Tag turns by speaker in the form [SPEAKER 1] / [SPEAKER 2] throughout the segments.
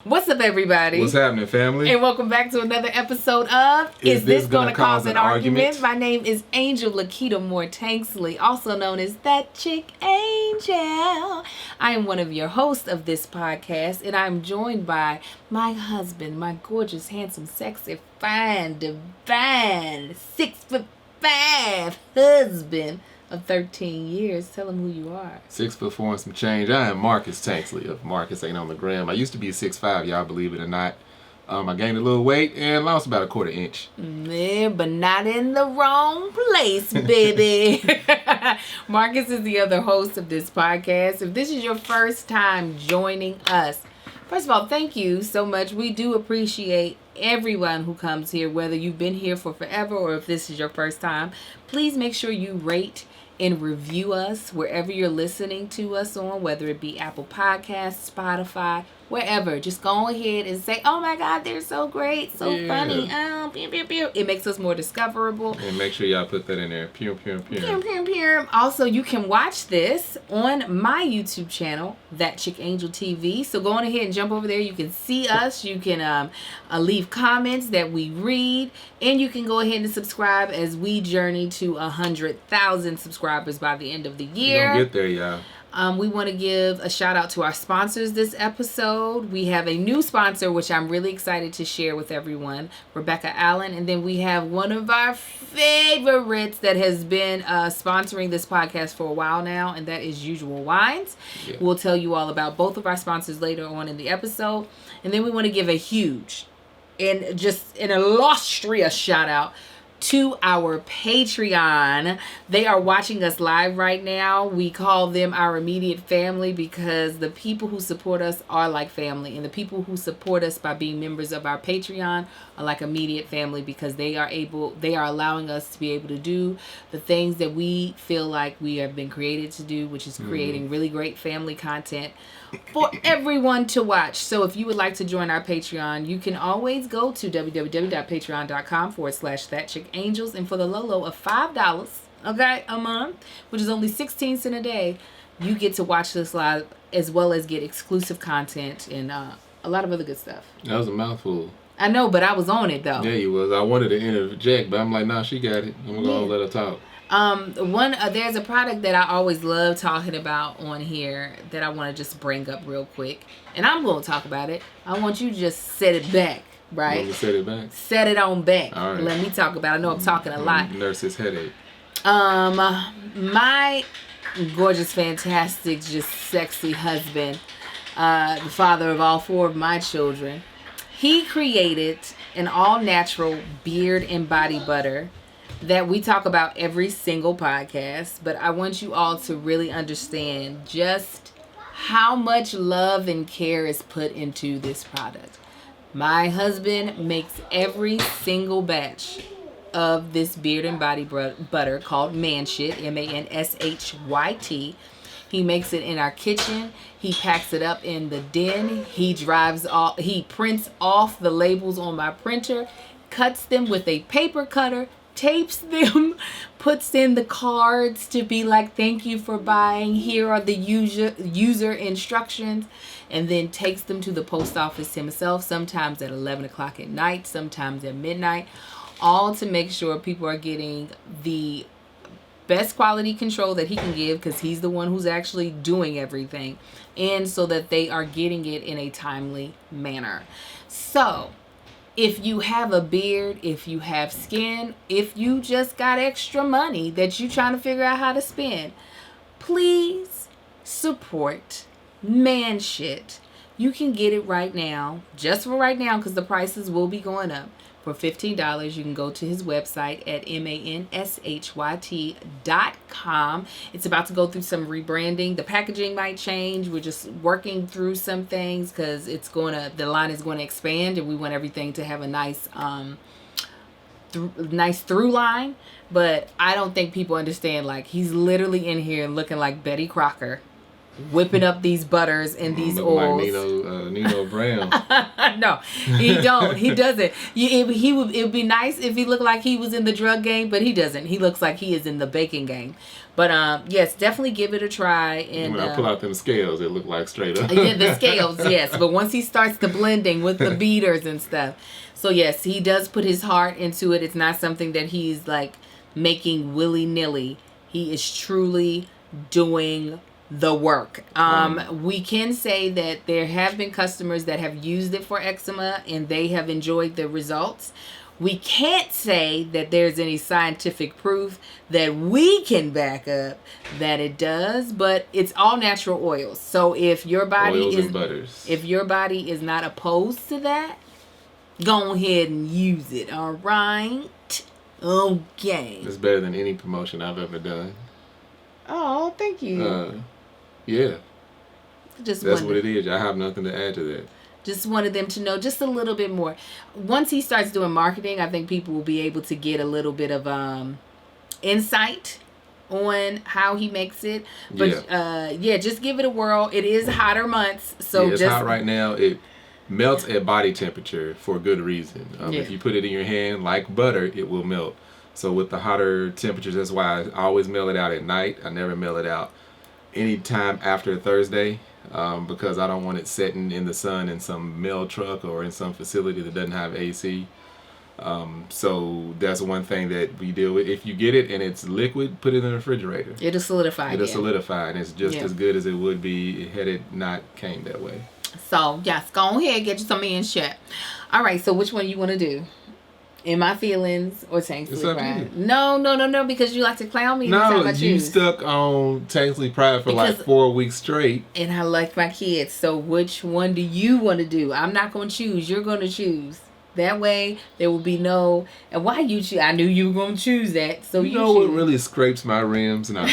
[SPEAKER 1] What's up, everybody?
[SPEAKER 2] What's happening, family?
[SPEAKER 1] And welcome back to another episode of Is This Gonna Cause an Argument? My name is Angel Lakita Moore-Tanksley, also known as ThatChickAngel. I am one of your hosts of this podcast, and I'm joined by my husband, my gorgeous, handsome, sexy, fine, divine, 6'5" husband of 13 years. Tell him who you are.
[SPEAKER 2] 6'4" and some change. I am Marcus Tanksley of Marcus Ain't on the Gram. I used to be 6'5", y'all believe it or not. I gained a little weight and lost about a quarter inch.
[SPEAKER 1] Yeah, but not in the wrong place, baby. Marcus is the other host of this podcast. If this is your first time joining us, first of all, thank you so much. We do appreciate everyone who comes here, whether you've been here for forever or if this is your first time. Please make sure you rate and review us wherever you're listening to us on, whether it be Apple Podcasts, Spotify, wherever. Just go ahead and say, oh my God, they're so great, so funny. Pew, pew, pew. It makes us more discoverable.
[SPEAKER 2] And make sure y'all put that in there. Pew, pew, pew.
[SPEAKER 1] Pew, pew, pew. Also, you can watch this on my YouTube channel, ThatChickAngel TV. So go on ahead and jump over there. You can see us. You can leave comments that we read. And you can go ahead and subscribe as we journey to 100,000 subscribers by the end of the year.
[SPEAKER 2] We're gonna get there, y'all.
[SPEAKER 1] We want to give a shout out to our sponsors this episode. We have a new sponsor, which I'm really excited to share with everyone, Rebecca Allen. And then we have one of our favorites that has been sponsoring this podcast for a while now, and that is Usual Wines. Yeah. We'll tell you all about both of our sponsors later on in the episode. And then we want to give a huge and just an illustrious shout out to our Patreon. They are watching us live right now. We call them our immediate family because the people who support us are like family, and the people who support us by being members of our Patreon are like immediate family because they are allowing us to be able to do the things that we feel like we have been created to do, which is creating really great family content for everyone to watch. So if you would like to join our Patreon, you can always go to www.patreon.com/ThatChickAngels, and for the low of $5, okay, a month, which is only 16 cents a day, you get to watch this live as well as get exclusive content and a lot of other good stuff.
[SPEAKER 2] That was a mouthful.
[SPEAKER 1] I know, but I was on it though.
[SPEAKER 2] Yeah, you was. I wanted to interject, but I'm like, nah, she got it. I'm gonna let her talk.
[SPEAKER 1] There's a product that I always love talking about on here that I want to just bring up real quick, and I'm going to talk about it. I want you to just set it back, right?
[SPEAKER 2] You want me to set it back?
[SPEAKER 1] Set it on back.
[SPEAKER 2] All right.
[SPEAKER 1] Let me talk about it. I know I'm talking a lot.
[SPEAKER 2] Nurse's headache.
[SPEAKER 1] My gorgeous, fantastic, just sexy husband, the father of all four of my children, he created an all-natural beard and body butter that we talk about every single podcast, but I want you all to really understand just how much love and care is put into this product. My husband makes every single batch of this beard and body butter called Manshit, MANSHYT. He makes it in our kitchen. He packs it up in the den. He prints off the labels on my printer, cuts them with a paper cutter, tapes them, puts in the cards to be like, thank you for buying, here are the user instructions, and then takes them to the post office himself, sometimes at 11 o'clock at night, sometimes at midnight, all to make sure people are getting the best quality control that he can give, because he's the one who's actually doing everything, and so that they are getting it in a timely manner. So if you have a beard, if you have skin, if you just got extra money that you're trying to figure out how to spend, please support Manshit. You can get it right now, just for right now, because the prices will be going up. For $15, you can go to his website at manShyt.com. It's about to go through some rebranding. The packaging might change. We're just working through some things because the line is going to expand, and we want everything to have a nice through line. But I don't think people understand, like, he's literally in here looking like Betty Crocker whipping up these butters and these oils.
[SPEAKER 2] Like Nino Brown.
[SPEAKER 1] No, he don't. He doesn't. It would be nice if he looked like he was in the drug game, but he doesn't. He looks like he is in the baking game. But yes, definitely give it a try. And
[SPEAKER 2] when I pull out them scales, it look like straight up.
[SPEAKER 1] Yeah, the scales, yes. But once he starts the blending with the beaters and stuff, so yes, he does put his heart into it. It's not something that he's like making willy-nilly. He is truly doing the work. We can say that there have been customers that have used it for eczema and they have enjoyed the results. We can't say that there's any scientific proof that we can back up that it does, but it's all natural oils. So if your body is not opposed to that, go ahead and use it. All right. Okay.
[SPEAKER 2] It's better than any promotion I've ever done.
[SPEAKER 1] Oh, thank you.
[SPEAKER 2] Yeah. That's what it is. I have nothing to add to that.
[SPEAKER 1] Just wanted them to know just a little bit more. Once he starts doing marketing, I think people will be able to get a little bit of insight on how he makes it. But just give it a whirl. It is hotter months, so
[SPEAKER 2] it's hot right now. It melts at body temperature for a good reason. If you put it in your hand like butter, it will melt. So with the hotter temperatures, that's why I always mail it out at night. I never mail it out anytime after Thursday, because I don't want it sitting in the sun in some mail truck or in some facility that doesn't have AC. So that's one thing that we deal with. If you get it and it's liquid, put it in the refrigerator.
[SPEAKER 1] It'll solidify.
[SPEAKER 2] It'll solidify, and it's just as good as it would be had it not came that way.
[SPEAKER 1] So yes, go ahead and get you some in shit. All right, so which one you want to do? In My Feelings or Tanksley Pride? No, because you like to clown me.
[SPEAKER 2] No, you stuck on Tanksley Pride for like 4 weeks straight.
[SPEAKER 1] And I like my kids. So which one do you want to do? I'm not going to choose. You're going to choose. That way, there will be no... And why you choose? I knew you were going to choose that. So you
[SPEAKER 2] know what really scrapes my rims? Now,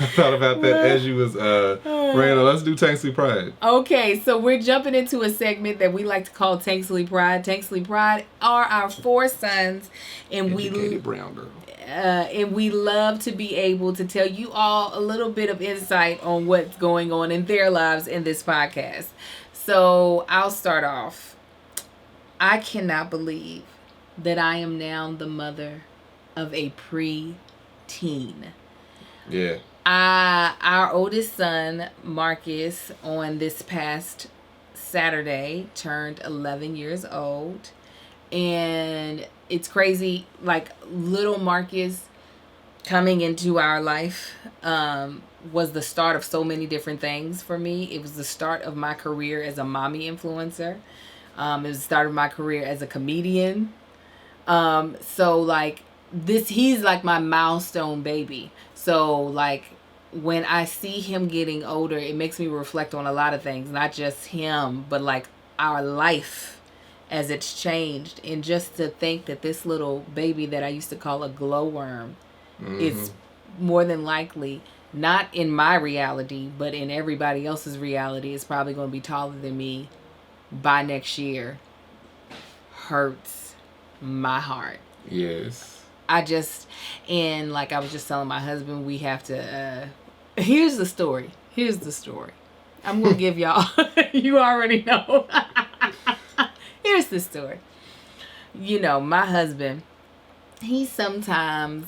[SPEAKER 2] I thought about that as you was Randall. Let's do Tanksley Pride.
[SPEAKER 1] Okay, so we're jumping into a segment that we like to call Tanksley Pride. Tanksley Pride are our 4 sons, and
[SPEAKER 2] Educated brown girl.
[SPEAKER 1] And we love to be able to tell you all a little bit of insight on what's going on in their lives in this podcast. So I'll start off. I cannot believe that I am now the mother of a pre-teen.
[SPEAKER 2] Yeah.
[SPEAKER 1] Our oldest son, Marcus, on this past Saturday, turned 11 years old. And it's crazy, like little Marcus coming into our life was the start of so many different things for me. It was the start of my career as a mommy influencer. It was the start of my career as a comedian. So like he's like my milestone baby. So like when I see him getting older, it makes me reflect on a lot of things, not just him, but like our life as it's changed. And just to think that this little baby that I used to call a glowworm is more than likely not in my reality, but in everybody else's reality, is probably going to be taller than me by next year. Hurts my heart.
[SPEAKER 2] Yes.
[SPEAKER 1] And like I was just telling my husband, we have to, here's the story. I'm going to give y'all, you already know. Here's the story. You know, my husband, he sometimes,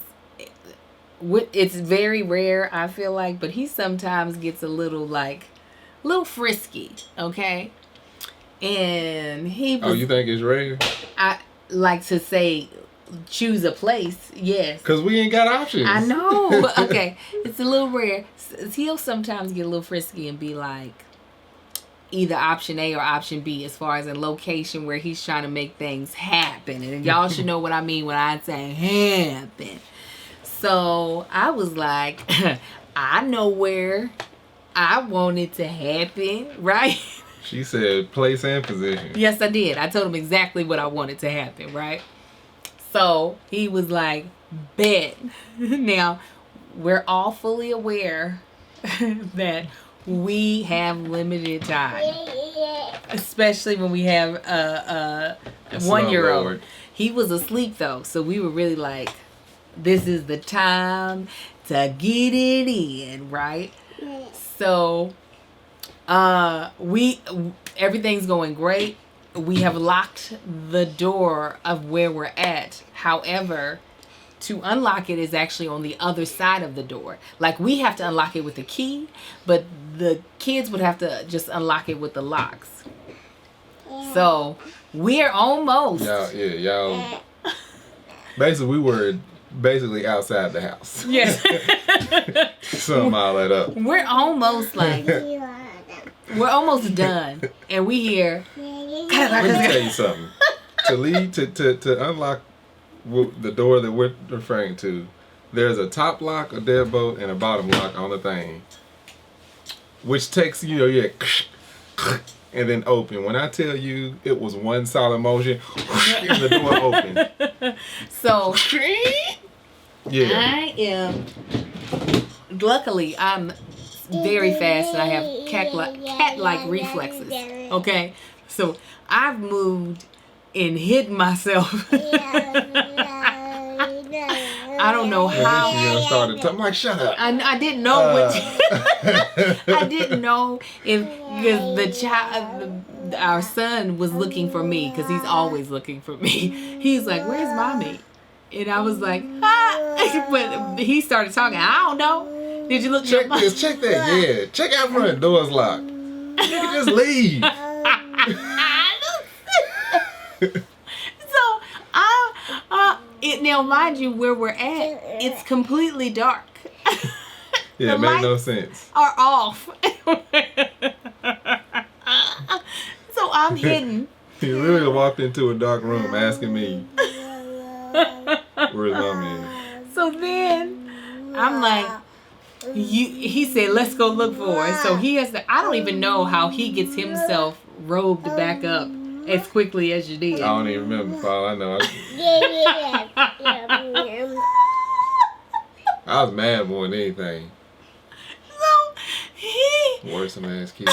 [SPEAKER 1] it's very rare, I feel like, but he sometimes gets a little frisky, okay? And he was,
[SPEAKER 2] oh, you think it's rare?
[SPEAKER 1] I like to say, choose a place, yes.
[SPEAKER 2] Because we ain't got options.
[SPEAKER 1] I know. Okay. It's a little rare. He'll sometimes get a little frisky and be like either option A or option B as far as a location where he's trying to make things happen. And y'all should know what I mean when I say happen. So I was like, I know where I want it to happen, right?
[SPEAKER 2] She said place and position.
[SPEAKER 1] Yes, I did. I told him exactly what I wanted to happen, right? So he was like, bet. Now, we're all fully aware that we have limited time. Especially when we have a 1-year-old. He was asleep though. So we were really like, this is the time to get it in, right? So, everything's going great. We have locked the door of where we're at. However, to unlock it is actually on the other side of the door. Like, we have to unlock it with the key, but the kids would have to just unlock it with the locks. So, we're almost.
[SPEAKER 2] Y'all. Basically, we were outside the house.
[SPEAKER 1] Yes.
[SPEAKER 2] Sum all that up.
[SPEAKER 1] We're almost done. And we hear.
[SPEAKER 2] Let me tell you something. To unlock the door that we're referring to, there's a top lock, a deadbolt, and a bottom lock on the thing, which takes and then open. When I tell you it was one solid motion, and the door opened.
[SPEAKER 1] So
[SPEAKER 2] yeah,
[SPEAKER 1] I am. Luckily, I'm very fast and I have cat-like reflexes. Okay, so I've moved and hid myself. I don't know how.
[SPEAKER 2] I'm like, shut up.
[SPEAKER 1] I didn't know what. I didn't know if because our son was looking for me because he's always looking for me. He's like, "Where's mommy?" And I was like, "Ah!" But he started talking. I don't know. Did you look?
[SPEAKER 2] Check this. Check that. Yeah. Check out front. Door's locked. You can just leave.
[SPEAKER 1] So now mind you, where we're at, it's completely dark.
[SPEAKER 2] Yeah, it made no sense.
[SPEAKER 1] Are off. So I'm hidden.
[SPEAKER 2] He literally walked into a dark room asking me, "Where's mommy?"
[SPEAKER 1] So then I'm like, he said, "Let's go look for her." So he has to. I don't even know how he gets himself robed back up as quickly as you did.
[SPEAKER 2] I don't even remember, Paul. I know. I was mad more than anything.
[SPEAKER 1] So
[SPEAKER 2] Worse than ass kid.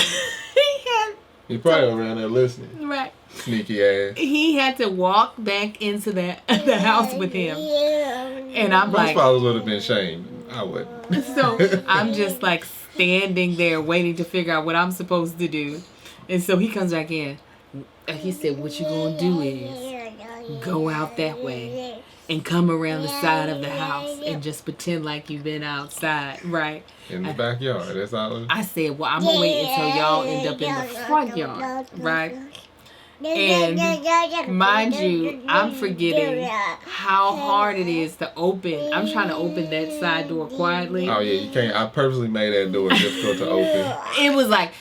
[SPEAKER 1] He
[SPEAKER 2] probably around there listening.
[SPEAKER 1] Right.
[SPEAKER 2] Sneaky ass.
[SPEAKER 1] He had to walk back into the house with him. And I'm
[SPEAKER 2] Most
[SPEAKER 1] like...
[SPEAKER 2] fathers would have been shamed. I wouldn't.
[SPEAKER 1] So I'm just like standing there waiting to figure out what I'm supposed to do. And so he comes back in. He said, "What you gonna do is go out that way and come around the side of the house and just pretend like you've been outside, right?"
[SPEAKER 2] In the backyard. That's all.
[SPEAKER 1] I said, "Well, I'm gonna wait until y'all end up in the front yard, right?" And mind you, I'm forgetting how hard it is to open. I'm trying to open that side door quietly.
[SPEAKER 2] Oh yeah, you can't. I purposely made that door difficult to open.
[SPEAKER 1] It was like...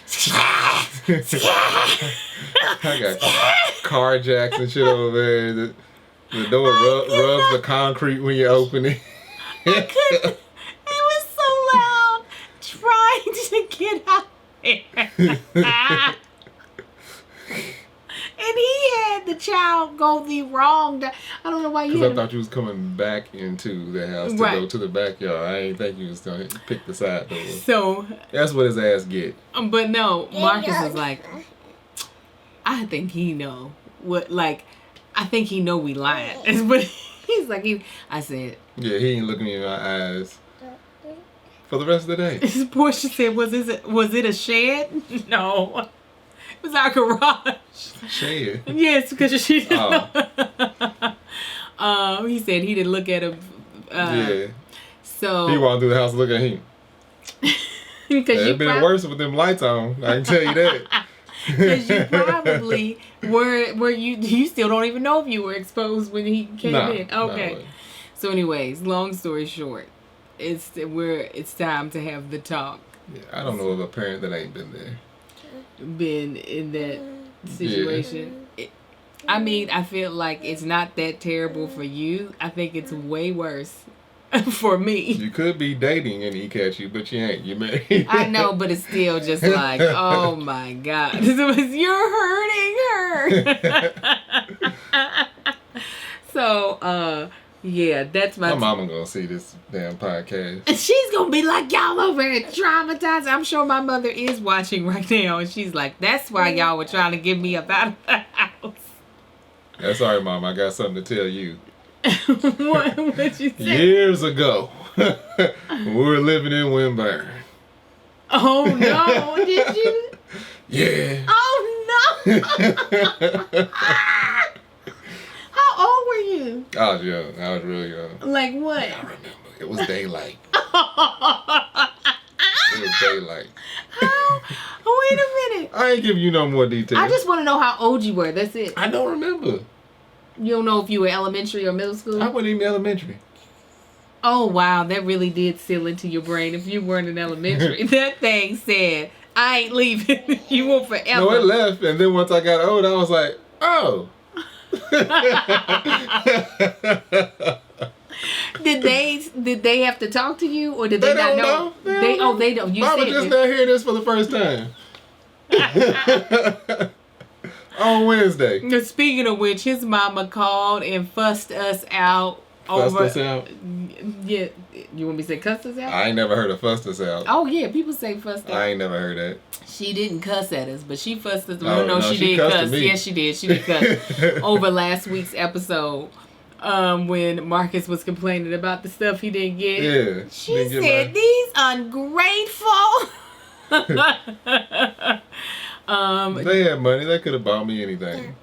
[SPEAKER 2] I got car jacks and shit over there. The door rubs the concrete when you open it.
[SPEAKER 1] I couldn't. It was so loud trying to get out there. And he had the child go the wrong... I don't know why you...
[SPEAKER 2] Because I thought you was coming back into the house to go to the backyard. I ain't think you was going to pick the side door.
[SPEAKER 1] So... That's
[SPEAKER 2] what his ass get.
[SPEAKER 1] But no, Marcus was like... I think he know what... Like, I think he know we lying. But he's like... I said...
[SPEAKER 2] Yeah, he ain't looking me in my eyes for the rest of the day.
[SPEAKER 1] Portia said, was it a shed? No. It was our garage.
[SPEAKER 2] Shed?
[SPEAKER 1] Yes, because she didn't know. He said he didn't look at him.
[SPEAKER 2] Yeah.
[SPEAKER 1] So
[SPEAKER 2] he walked through the house and look at him. It'd been worse with them lights on. I can tell you that.
[SPEAKER 1] Because you probably were you still don't even know if you were exposed when he came in. Okay. No. So anyways, long story short, it's time to have the talk.
[SPEAKER 2] Yeah, I don't know of a parent that ain't been there.
[SPEAKER 1] Been in that situation. Yeah. I mean, I feel like it's not that terrible for you. I think it's way worse for me.
[SPEAKER 2] You could be dating and he catch you, but you ain't. You married.
[SPEAKER 1] I know, but it's still just like, oh my God. You're hurting her. So, yeah, that's my
[SPEAKER 2] mama gonna see this damn podcast.
[SPEAKER 1] And she's gonna be like, y'all over here traumatized. I'm sure my mother is watching right now, and she's like, that's why y'all were trying to get me up out of the house.
[SPEAKER 2] That's all right, Mom. I got something to tell you.
[SPEAKER 1] What'd you say?
[SPEAKER 2] Years ago, we were living in Wimburn.
[SPEAKER 1] Oh no! Did you?
[SPEAKER 2] Yeah.
[SPEAKER 1] Oh no! How old were you?
[SPEAKER 2] I was young. I was really young.
[SPEAKER 1] Like what?
[SPEAKER 2] I remember. It was daylight. It was daylight.
[SPEAKER 1] How? Wait a minute.
[SPEAKER 2] I ain't giving you no more details.
[SPEAKER 1] I just want to know how old you were. That's it.
[SPEAKER 2] I don't remember.
[SPEAKER 1] You don't know if you were elementary or middle school?
[SPEAKER 2] I wasn't even elementary.
[SPEAKER 1] Oh, wow. That really did seal into your brain. If you weren't in elementary, that thing said, I ain't leaving. You won't forever.
[SPEAKER 2] No, it left. And then once I got old, I was like, oh.
[SPEAKER 1] Did they have to talk to you, or did they not know? They don't. You
[SPEAKER 2] Mama
[SPEAKER 1] said
[SPEAKER 2] just not hearing this for the first time. On Wednesday.
[SPEAKER 1] Speaking of which, his mama called and fussed us out.
[SPEAKER 2] Fussed us out?
[SPEAKER 1] Yeah. You want me to say cussed us out?
[SPEAKER 2] I ain't never heard of fussed us out.
[SPEAKER 1] Oh, yeah. People say fussed out.
[SPEAKER 2] I ain't never heard that.
[SPEAKER 1] She didn't cuss at us, but she fussed us.
[SPEAKER 2] Oh,
[SPEAKER 1] no, she did cuss.
[SPEAKER 2] Me.
[SPEAKER 1] Yes, she did. She did cuss over last week's episode. When Marcus was complaining about the stuff he didn't get.
[SPEAKER 2] Yeah.
[SPEAKER 1] She said, these ungrateful.
[SPEAKER 2] They had money. They could have bought me anything.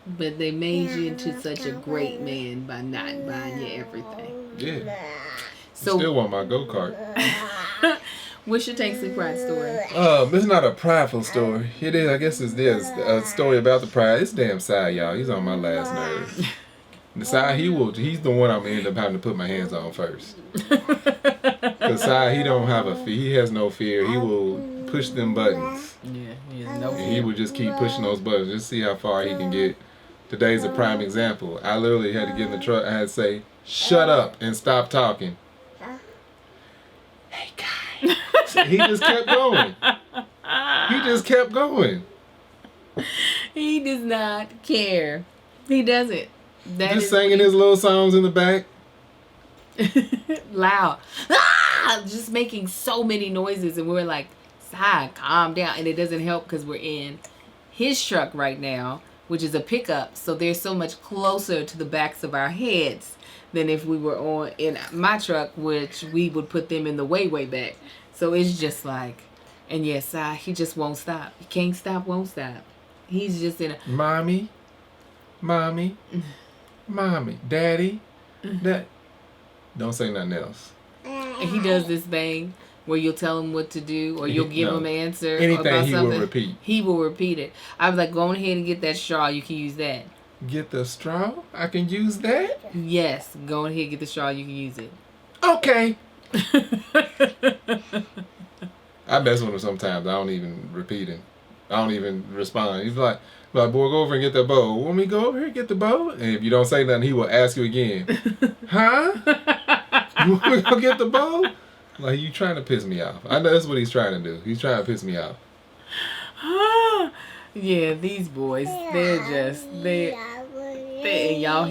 [SPEAKER 1] But they made you into such a great man by not buying you everything.
[SPEAKER 2] Yeah.
[SPEAKER 1] So,
[SPEAKER 2] still want my go-kart.
[SPEAKER 1] What's your Take Sleep Pride story?
[SPEAKER 2] It's not a prideful story. It is. I guess it's a story about the pride. It's damn Sai, y'all. He's on my last nerve. The Sai, he's the one I'm gonna end up having to put my hands on first. Cause Sai, he don't have a fear. He has no fear. He will push them buttons.
[SPEAKER 1] Yeah, he has no fear.
[SPEAKER 2] And he will just keep pushing those buttons. Just see how far he can get. Today's a prime example. I literally had to get in the truck. I had to say, "Shut up and stop talking." Hey, guy. So he just kept going. He just kept going.
[SPEAKER 1] He does not care. He doesn't.
[SPEAKER 2] Just singing his little songs in the back.
[SPEAKER 1] Loud. Just making so many noises. And we're like, Sai, calm down. And it doesn't help because we're in his truck right now, which is a pickup. So they're so much closer to the backs of our heads than if we were in my truck, which we would put them in the way back. So it's just like, and yes, Sai, he just won't stop. He can't stop, won't stop. He's just in a...
[SPEAKER 2] Mommy, daddy, don't say nothing else.
[SPEAKER 1] And he does this thing where you'll tell him what to do, or you'll give him an answer
[SPEAKER 2] anything
[SPEAKER 1] about
[SPEAKER 2] he
[SPEAKER 1] something.
[SPEAKER 2] will repeat.
[SPEAKER 1] He will repeat it. I was like, go on ahead and get that straw. You can use that.
[SPEAKER 2] Get the straw? I can use that?
[SPEAKER 1] Yes. Go on ahead and get the straw. You can use it.
[SPEAKER 2] Okay. I mess with him sometimes. I don't even repeat it. I don't even respond. He's like, boy, go over and get the bowl. Want me to go over here and get the bowl? And if you don't say nothing, he will ask you again. Huh? You want me to go get the bowl? Like, you trying to piss me off. I know that's what he's trying to do. He's trying to piss me off.
[SPEAKER 1] Yeah, these boys, they're just, y'all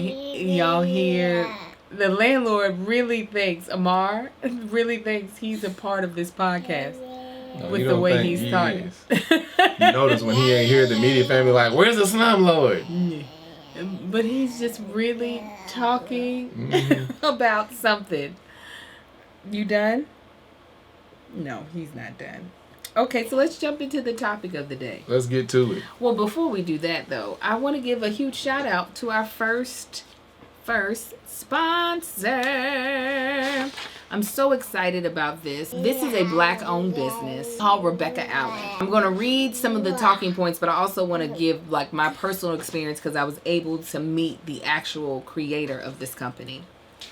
[SPEAKER 1] hear, the landlord really thinks, Amar really thinks he's a part of this podcast.
[SPEAKER 2] No,
[SPEAKER 1] with the way he's talking.
[SPEAKER 2] You notice when he ain't here, the media family like, where's the slumlord?
[SPEAKER 1] But he's just really talking about something. You done? No, he's not done. Okay, so let's jump into the topic of the day.
[SPEAKER 2] Let's get to it.
[SPEAKER 1] Well, before we do that, though, I want to give a huge shout out to our first sponsor. I'm so excited about this. This is a Black-owned business called Rebecca Allen. I'm going to read some of the talking points, but I also want to give like my personal experience because I was able to meet the actual creator of this company.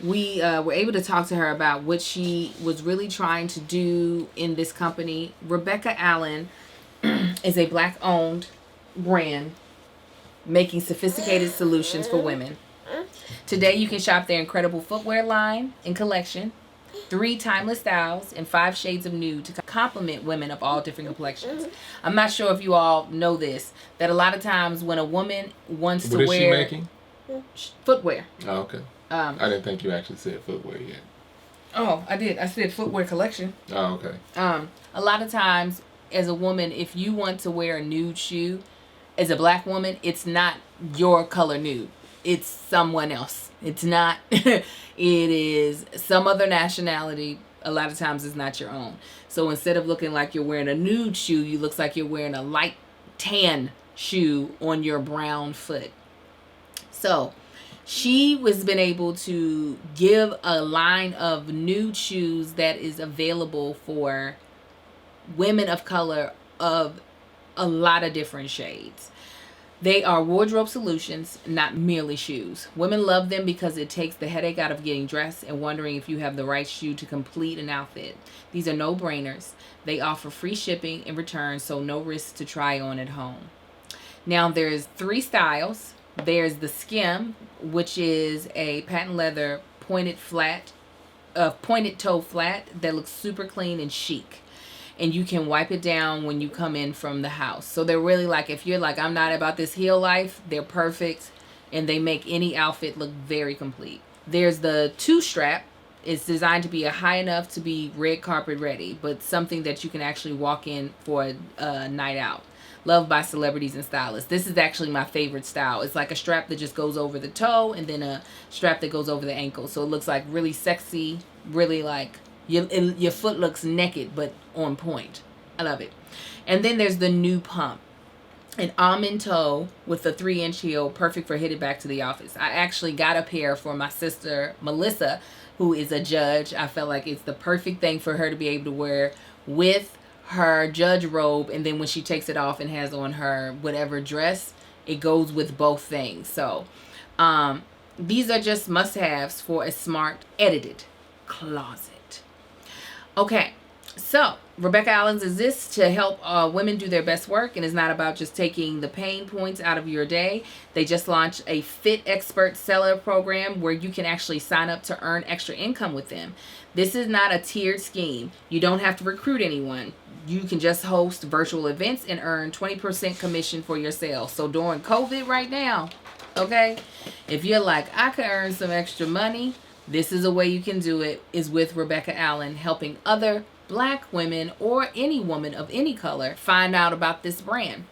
[SPEAKER 1] We were able to talk to her about what she was really trying to do in this company. Rebecca Allen is a Black-owned brand making sophisticated solutions for women. Today, you can shop their incredible footwear line and collection, 3 timeless styles, and 5 shades of nude to complement women of all different complexions. I'm not sure if you all know this, that a lot of times when a woman wants to wear...
[SPEAKER 2] What is she making?
[SPEAKER 1] Footwear.
[SPEAKER 2] Oh, okay. I didn't think you actually said footwear yet.
[SPEAKER 1] Oh, I did. I said footwear collection.
[SPEAKER 2] Oh, okay.
[SPEAKER 1] A lot of times, as a woman, if you want to wear a nude shoe, as a Black woman, it's not your color nude. it's someone else. It's not. It is some other nationality. A lot of times it's not your own. So instead of looking like you're wearing a nude shoe, you look like you're wearing a light tan shoe on your brown foot. So she was been able to give a line of nude shoes that is available for women of color of a lot of different shades. They are wardrobe solutions, not merely shoes. Women love them because it takes the headache out of getting dressed and wondering if you have the right shoe to complete an outfit. These are no-brainers. They offer free shipping and returns, so no risk to try on at home. Now, there's 3 styles. There's the Skim, which is a patent leather pointed toe flat that looks super clean and chic. And you can wipe it down when you come in from the house. So they're really like, if you're like, I'm not about this heel life, they're perfect. And they make any outfit look very complete. There's the 2-strap. It's designed to be high enough to be red carpet ready, but something that you can actually walk in for a night out. Loved by celebrities and stylists. This is actually my favorite style. It's like a strap that just goes over the toe and then a strap that goes over the ankle. So it looks like really sexy, really like your foot looks naked but on point. I love it. And then there's the new pump. An almond toe with a 3-inch heel, perfect for headed back to the office. I actually got a pair for my sister Melissa, who is a judge. I felt like it's the perfect thing for her to be able to wear with her judge robe, and then when she takes it off and has on her whatever dress, it goes with both things. So these are just must-haves for a smart edited closet. Okay, so Rebecca Allen's exists to help women do their best work, and it's not about just taking the pain points out of your day. They just launched a Fit Expert Seller program where you can actually sign up to earn extra income with them. This is not a tiered scheme. You don't have to recruit anyone. You can just host virtual events and earn 20% commission for your sales. So during COVID right now, okay, if you're like, I could earn some extra money, this is a way you can do it, is with Rebecca Allen, helping other Black women or any woman of any color find out about this brand.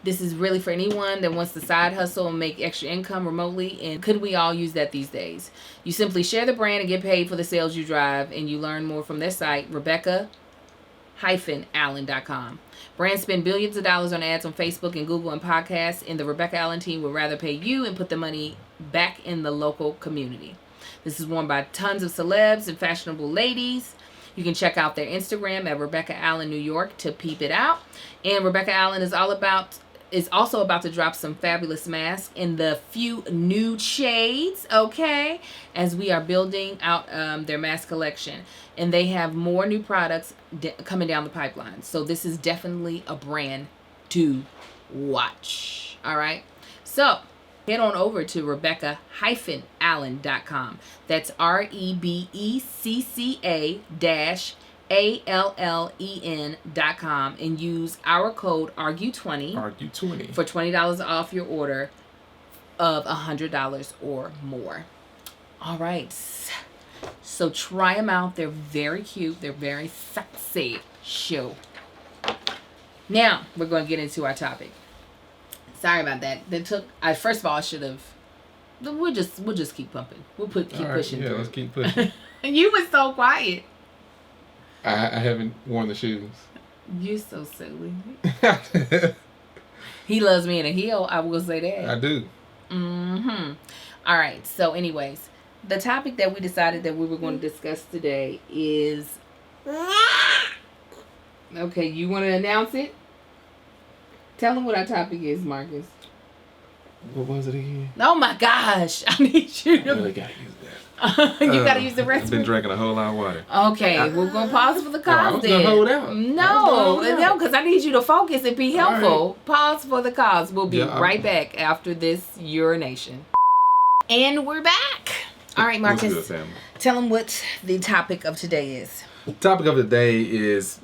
[SPEAKER 1] This is really for anyone that wants to side hustle and make extra income remotely, and could we all use that these days? You simply share the brand and get paid for the sales you drive, and you learn more from their site, Rebecca-Allen.com. Brands spend billions of dollars on ads on Facebook and Google and podcasts, and the Rebecca Allen team would rather pay you and put the money back in the local community. This is worn by tons of celebs and fashionable ladies. You can check out their Instagram at Rebecca Allen New York to peep it out. And Rebecca Allen is also about to drop some fabulous masks in the few nude shades, okay, as we are building out their mask collection. And they have more new products coming down the pipeline. So this is definitely a brand to watch. All right. So head on over to Rebecca-Allen.com. That's REBECCA-ALLEN.com and use our code ARGUE20 for $20 off your order of $100 or more. All right. So try them out. They're very cute. They're very sexy. Now we're going to get into our topic. Sorry about that. First of all, I should have. We'll just keep pumping. Keep pushing.
[SPEAKER 2] Yeah, let's keep pushing.
[SPEAKER 1] You were so quiet.
[SPEAKER 2] I haven't worn the shoes.
[SPEAKER 1] You're so silly. He loves me in a heel. I will say that.
[SPEAKER 2] I do.
[SPEAKER 1] Mm-hmm. All right. So, anyways, the topic that we decided that we were going to discuss today is. Okay, you want to announce it? Tell them what our topic is, Marcus.
[SPEAKER 2] What was it again?
[SPEAKER 1] Oh my gosh. I need you to...
[SPEAKER 2] I really gotta use that.
[SPEAKER 1] You gotta use the rest.
[SPEAKER 2] I've been drinking a whole lot of water.
[SPEAKER 1] Okay, we're gonna pause for the cause then.
[SPEAKER 2] Hold out.
[SPEAKER 1] No, because I need you to focus and be helpful. Right. Pause for the cause. We'll be right back after this urination. And we're back. All right, Marcus. Tell them what the topic of today is.
[SPEAKER 2] The topic of the day is...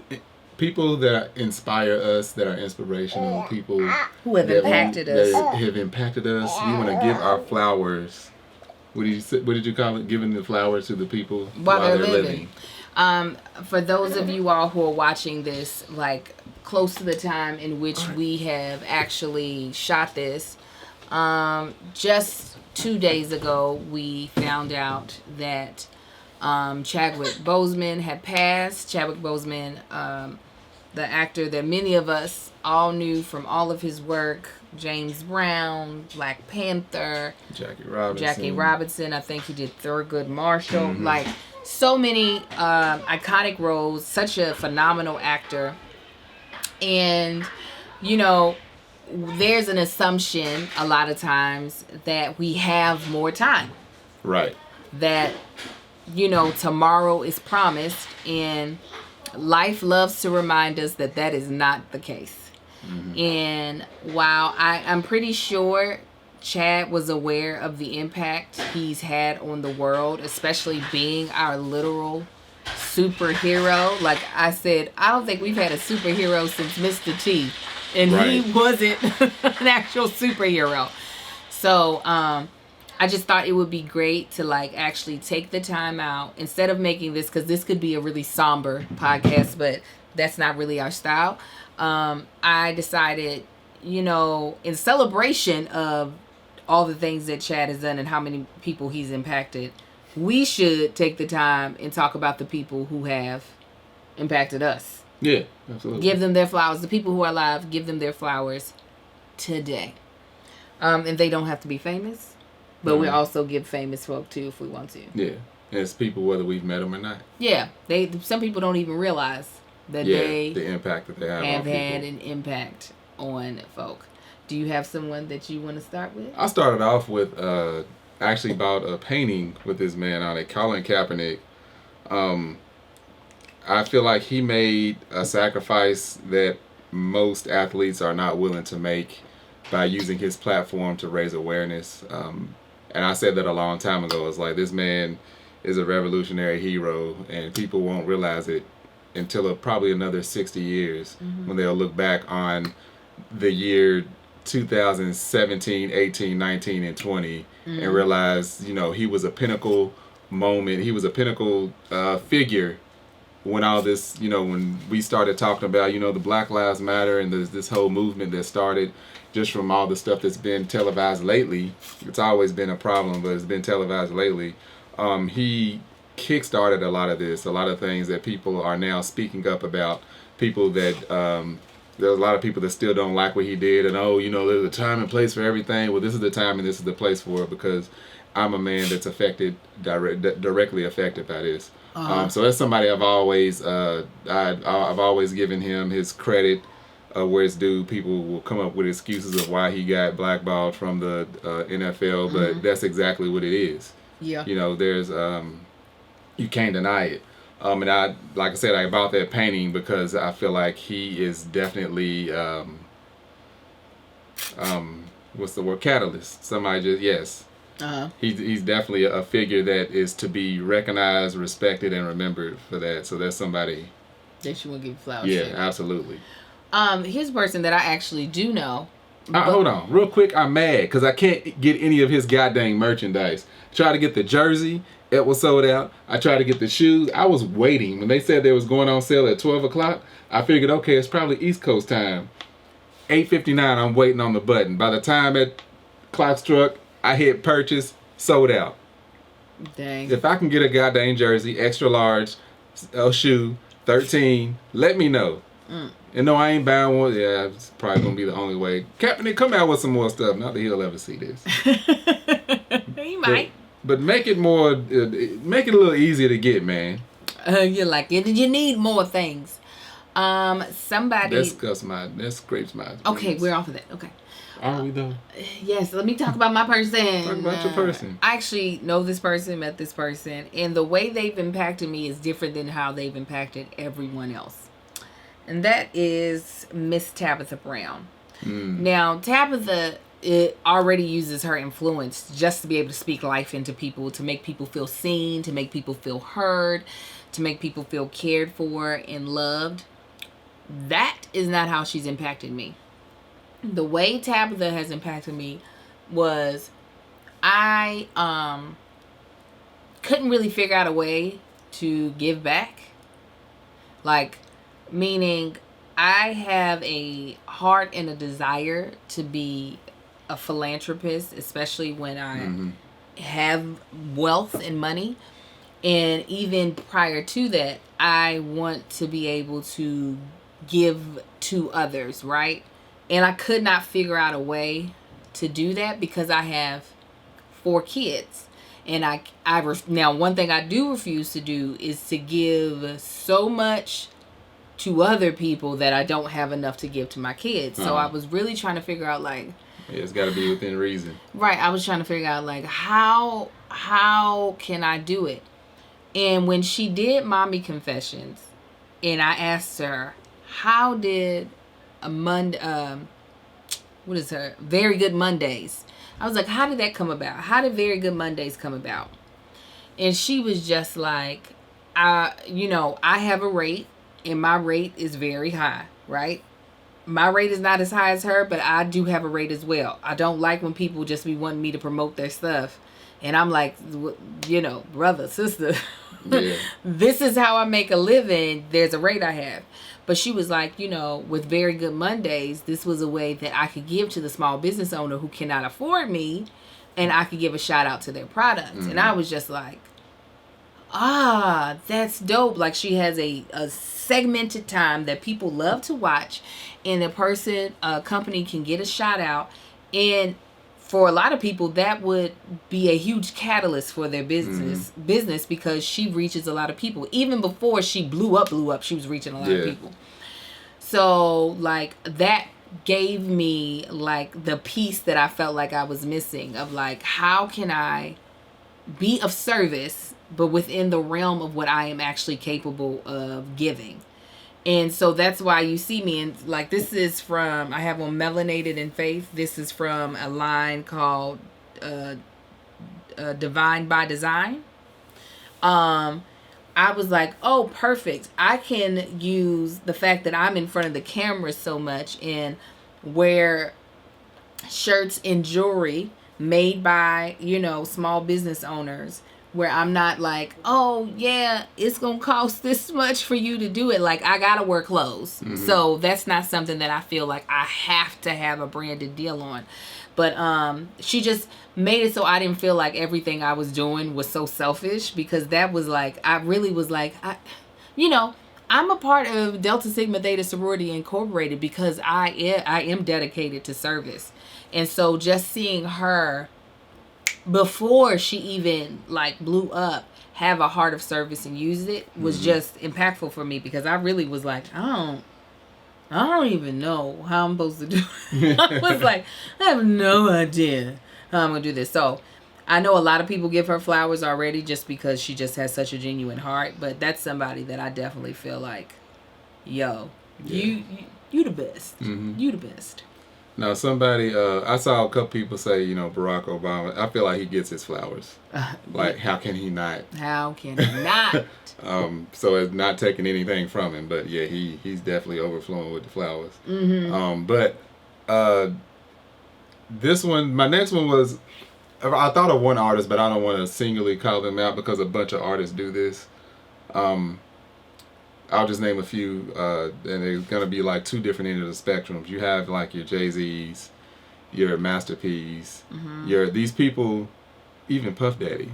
[SPEAKER 2] people that inspire us, that are inspirational, people
[SPEAKER 1] who have impacted us.
[SPEAKER 2] That have impacted us. We want to give our flowers. What did you call it? Giving the flowers to the people
[SPEAKER 1] while they're living. For those of you all who are watching this, like close to the time in which we have actually shot this, just 2 days ago, we found out that Chadwick Boseman had passed. Chadwick Boseman, the actor that many of us all knew from all of his work, James Brown, Black Panther, Jackie Robinson. I think he did Thurgood Marshall.
[SPEAKER 2] Mm-hmm.
[SPEAKER 1] Like, so many iconic roles. Such a phenomenal actor. And, you know, there's an assumption a lot of times that we have more time.
[SPEAKER 2] Right.
[SPEAKER 1] That, you know, tomorrow is promised, and life loves to remind us that that is not the case. Mm-hmm. And while I'm pretty sure Chad was aware of the impact he's had on the world, especially being our literal superhero. Like I said, I don't think we've had a superhero since Mr. T. And he wasn't an actual superhero. So, I just thought it would be great to like actually take the time out instead of making this, because this could be a really somber podcast, but that's not really our style. I decided, you know, in celebration of all the things that Chad has done and how many people he's impacted, we should take the time and talk about the people who have impacted us.
[SPEAKER 2] Yeah, absolutely.
[SPEAKER 1] Give them their flowers. The people who are alive, give them their flowers today. And they don't have to be famous, but we also give famous folk too if we want to.
[SPEAKER 2] Yeah, and it's people whether we've met them or not.
[SPEAKER 1] Yeah, some people don't even realize that the
[SPEAKER 2] impact that they have
[SPEAKER 1] had an impact on folk. Do you have someone that you want to start with?
[SPEAKER 2] I started off with actually bought a painting with this man on it, Colin Kaepernick. I feel like he made a sacrifice that most athletes are not willing to make by using his platform to raise awareness. And I said that a long time ago. It's like, this man is a revolutionary hero, and people won't realize it until probably another 60 years when they'll look back on the year 2017, 18, 19, and 20 and realize, you know, he was a pinnacle moment. He was a pinnacle figure when all this, you know, when we started talking about, you know, the Black Lives Matter and this whole movement that started just from all the stuff that's been televised lately. It's always been a problem, but it's been televised lately. He kickstarted a lot of this, a lot of things that people are now speaking up about. People that, there's a lot of people that still don't like what he did, and you know, there's a time and place for everything. Well, this is the time and this is the place for it, because I'm a man that's affected, directly affected by this. So that's somebody I've always given him his credit where it's due. People will come up with excuses of why he got blackballed from the NFL, but that's exactly what it is.
[SPEAKER 1] Yeah.
[SPEAKER 2] You know, there's you can't deny it. And I, like I said, I bought that painting because I feel like he is definitely what's the word? Catalyst. Somebody just He's definitely a figure that is to be recognized, respected, and remembered for that. So that's somebody
[SPEAKER 1] that you want to give flowers.
[SPEAKER 2] Yeah,
[SPEAKER 1] to.
[SPEAKER 2] Absolutely.
[SPEAKER 1] Here's a person that I actually do know.
[SPEAKER 2] Hold on, real quick. I'm mad because I can't get any of his goddamn merchandise. Try to get the jersey. It was sold out. I tried to get the shoes. I was waiting when they said they was going on sale at 12 o'clock. I figured, okay, it's probably East Coast time. 8:59. I'm waiting on the button. By the time that clock struck, I hit purchase, sold out.
[SPEAKER 1] Dang.
[SPEAKER 2] If I can get a goddamn jersey, extra large, a shoe, 13, let me know. And no, I ain't buying one. Yeah, it's probably going to be the only way. Kaepernick, come out with some more stuff. Not that he'll ever see this.
[SPEAKER 1] He might.
[SPEAKER 2] But make it more, make it a little easier to get, man.
[SPEAKER 1] You're like, you need more things. Somebody.
[SPEAKER 2] That scrapes my.
[SPEAKER 1] Okay, we're off of that. Okay.
[SPEAKER 2] Are we though?
[SPEAKER 1] Yes, let me talk about my person.
[SPEAKER 2] Talk about your person.
[SPEAKER 1] I actually know this person, met this person, and the way they've impacted me is different than how they've impacted everyone else. And that is Miss Tabitha Brown. Now, Tabitha already uses her influence just to be able to speak life into people, to make people feel seen, to make people feel heard, to make people feel cared for and loved. That is not how she's impacted me. The way Tabitha has impacted me was I couldn't really figure out a way to give back. Like, meaning I have a heart and a desire to be a philanthropist, especially when I have wealth and money. And even prior to that, I want to be able to give to others, right? And I could not figure out a way to do that because I have 4 kids. And now one thing I do refuse to do is to give so much to other people that I don't have enough to give to my kids. So I was really trying to figure out, like,
[SPEAKER 2] yeah, it's got to be within reason.
[SPEAKER 1] Right. I was trying to figure out, like, how can I do it? And when she did Mommy Confessions, and I asked her, how did Very Good Mondays? I was like, how did that come about? How did Very Good Mondays come about? And she was just like, I have a rate, and my rate is very high, right? My rate is not as high as her, but I do have a rate as well. I don't like when people just be wanting me to promote their stuff. And I'm like, brother, sister, yeah. This is how I make a living. There's a rate I have. But she was like, with Very Good Mondays, this was a way that I could give to the small business owner who cannot afford me, and I could give a shout out to their products. And I was just like, that's dope. Like, she has a segmented time that people love to watch, and a company can get a shout out. And for a lot of people, that would be a huge catalyst for their business because she reaches a lot of people. Even before she blew up, she was reaching a lot of people. So, like, that gave me, like, the piece that I felt like I was missing of, like, how can I be of service, but within the realm of what I am actually capable of giving. And so that's why you see me, and like, this is from, I have on Melanated in Faith. This is from a line called Divine by Design. I was like, oh, perfect. I can use the fact that I'm in front of the camera so much and wear shirts and jewelry made by, small business owners, where I'm not like, oh, yeah, it's going to cost this much for you to do it. Like, I got to wear clothes. So that's not something that I feel like I have to have a branded deal on. But she just made it so I didn't feel like everything I was doing was so selfish, because that was like, I really was like, I'm a part of Delta Sigma Theta Sorority Incorporated because I am dedicated to service. And so just seeing her, before she even like blew up, have a heart of service and use it was just impactful for me, because I really was like, I don't even know how I'm supposed to do it. I was like, I have no idea how I'm going to do this. So I know a lot of people give her flowers already just because she just has such a genuine heart. But that's somebody that I definitely feel like, you the best. You the best.
[SPEAKER 2] Now, somebody, I saw a couple people say, Barack Obama, I feel like he gets his flowers. Like, how can he not?
[SPEAKER 1] How can he not?
[SPEAKER 2] So it's not taking anything from him, but yeah, he's definitely overflowing with the flowers. But this one, my next one was, I thought of one artist, but I don't want to singularly call them out because a bunch of artists do this. I'll just name a few, and there's going to be like 2 different ends of the spectrums. You have like your Jay-Z's, your Master P's, these people, even Puff Daddy.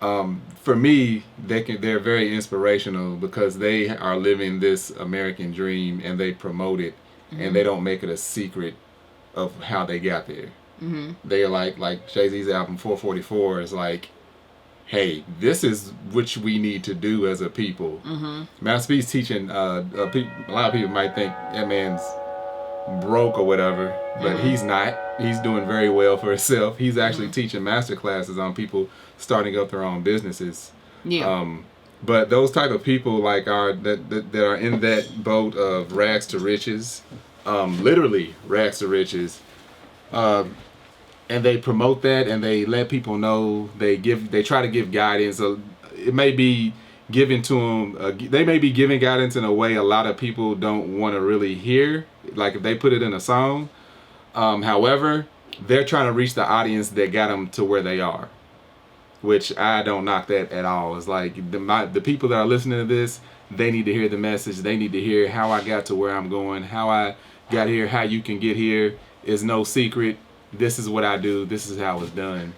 [SPEAKER 2] For me, they're very inspirational because they are living this American dream, and they promote it, and they don't make it a secret of how they got there. They are like Jay-Z's album 444 is like, hey, this is what we need to do as a people. Master P's teaching, a lot of people might think that man's broke or whatever, but he's not. He's doing very well for himself. He's actually teaching master classes on people starting up their own businesses. But those type of people like that are in that boat of rags to riches, literally rags to riches, and they promote that, and they let people know. They try to give guidance. So it may be given to them. They may be giving guidance in a way a lot of people don't want to really hear. Like if they put it in a song. However, they're trying to reach the audience that got them to where they are, which I don't knock that at all. It's like the people that are listening to this, they need to hear the message. They need to hear how I got to where I'm going, how I got here, how you can get here is no secret. this is what I do. This is how it's done.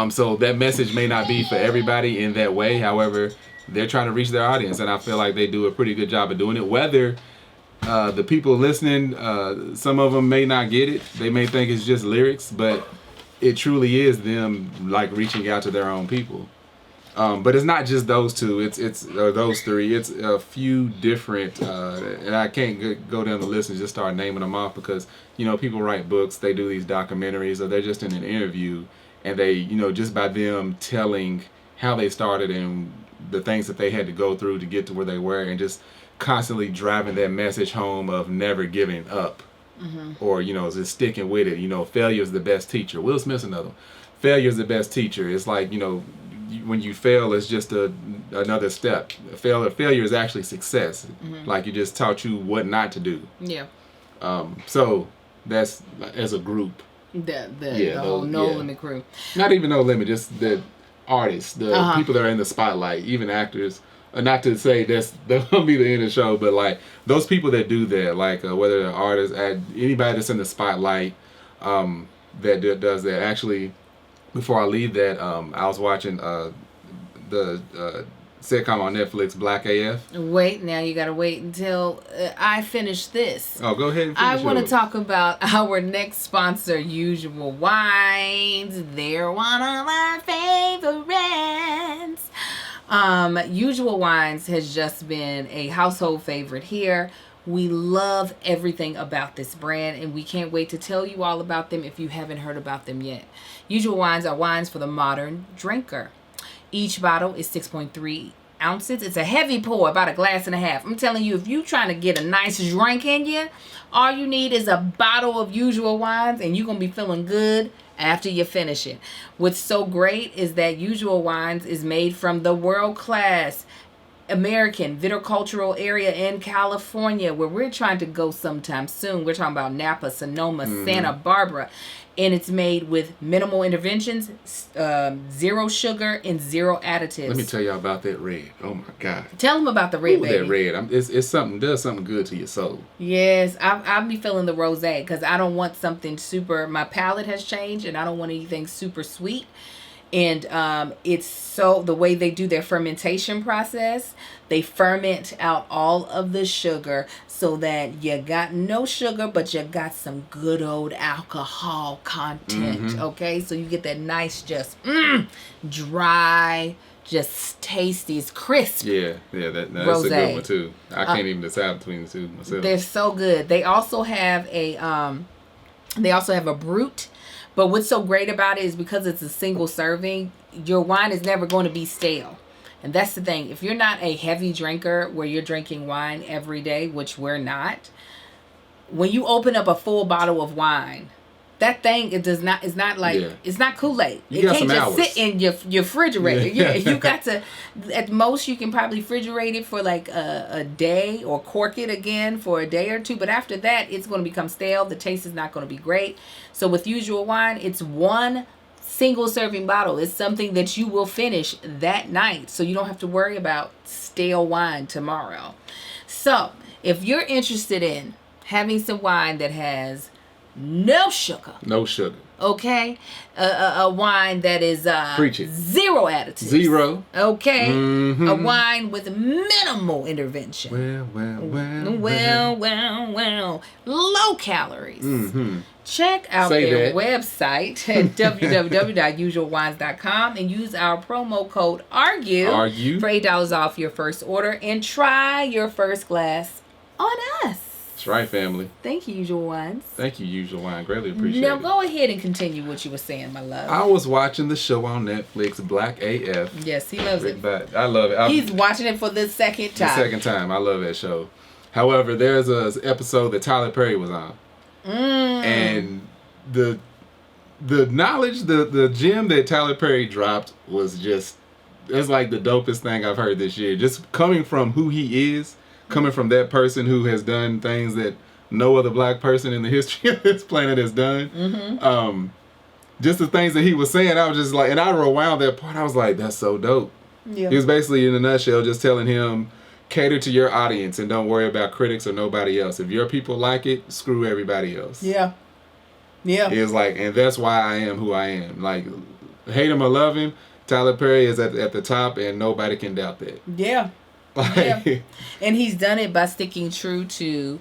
[SPEAKER 2] So that message may not be for everybody in that way. However, they're trying to reach their audience, and I feel like they do a pretty good job of doing it. Whether the people listening, some of them may not get it. They may think it's just lyrics, but it truly is them like reaching out to their own people. But it's not just those two. It's those three. It's a few different, and I can't go down the list and just start naming them off because people write books, they do these documentaries, or they're just in an interview, and they just by them telling how they started and the things that they had to go through to get to where they were, and just constantly driving that message home of never giving up, or just sticking with it. Failure is the best teacher. Will Smith's another one. Failure is the best teacher. It's like when you fail, it's just another step. Failure is actually success. Like it just taught you what not to do.
[SPEAKER 1] Yeah.
[SPEAKER 2] So that's as a group.
[SPEAKER 1] The whole No Limit crew.
[SPEAKER 2] Not even No Limit, just the artists, the people that are in the spotlight, even actors. Not to say that's gonna be the end of the show, but like those people that do that, like whether they're artists, anybody that's in the spotlight, that does that. Actually, before I leave that, I was watching the sitcom on Netflix, Black AF.
[SPEAKER 1] Wait, now you gotta wait until I finish this.
[SPEAKER 2] Oh, go ahead and finish
[SPEAKER 1] I want to talk about our next sponsor, Usual Wines. They're one of our favorites. Usual Wines has just been a household favorite here. We love everything about this brand, and we can't wait to tell you all about them if you haven't heard about them yet. Usual Wines are wines for the modern drinker. Each bottle is 6.3 ounces. It's a heavy pour, about a glass and a half. I'm telling you, if you're trying to get a nice drink in you, all you need is a bottle of Usual Wines, and you're going to be feeling good after you finish it. What's so great is that Usual Wines is made from the world-class American viticultural area in California, where we're trying to go sometime soon. We're talking about Napa, Sonoma, Santa Barbara. And it's made with minimal interventions, 0 sugar, and 0 additives.
[SPEAKER 2] Let me tell y'all about that red. Oh my God!
[SPEAKER 1] Tell them about the red, baby.
[SPEAKER 2] That red, it's something, does something good to your soul.
[SPEAKER 1] Yes, I'll be feeling the rosé because I don't want something super. My palate has changed, and I don't want anything super sweet. And it's so the way they do their fermentation process, they ferment out all of the sugar so that you got no sugar, but you got some good old alcohol content. Okay, so you get that nice, just dry, just tasty, it's crisp.
[SPEAKER 2] Yeah, that's a good one too. I can't even decide between the two myself.
[SPEAKER 1] They're so good. They also have a brut. But what's so great about it is because it's a single serving, your wine is never going to be stale. And that's the thing. If you're not a heavy drinker where you're drinking wine every day, which we're not, when you open up a full bottle of wine, that thing it's not Kool-Aid. It can't just sit in your refrigerator. Yeah, you got to, at most you can probably refrigerate it for like a day or cork it again for a day or two. But after that, it's going to become stale. The taste is not going to be great. So with Usual Wine, it's one single serving bottle. It's something that you will finish that night. So you don't have to worry about stale wine tomorrow. So if you're interested in having some wine that has no sugar. Okay? A wine that is 0 additives.
[SPEAKER 2] 0.
[SPEAKER 1] Okay? A wine with minimal intervention. Well. Low calories. Check out their website at www.usualwines.com and use our promo code ARGUE for $8 off your first order and try your first glass on us.
[SPEAKER 2] That's right, family.
[SPEAKER 1] Thank you, Usual Wines.
[SPEAKER 2] Thank you, Usual Wine. Greatly appreciate it.
[SPEAKER 1] Now go ahead and continue what you were saying, my love.
[SPEAKER 2] I was watching the show on Netflix, Black AF.
[SPEAKER 1] Yes, he loves it.
[SPEAKER 2] I love it.
[SPEAKER 1] He's watching it for the second time.
[SPEAKER 2] I love that show. However, there's an episode that Tyler Perry was on. And the knowledge, the gem that Tyler Perry dropped was just, it's like the dopest thing I've heard this year. Just coming from who he is. Coming from that person who has done things that no other black person in the history of this planet has done. Just the things that he was saying, I was just like, and I rewound that part. I was like, that's so dope. Yeah. He was basically, in a nutshell, just telling him, cater to your audience and don't worry about critics or nobody else. If your people like it, screw everybody else.
[SPEAKER 1] Yeah. Yeah.
[SPEAKER 2] It's like, and that's why I am who I am. Like, hate him or love him, Tyler Perry is at the top, and nobody can doubt that.
[SPEAKER 1] Yeah. Yeah. And he's done it by sticking true to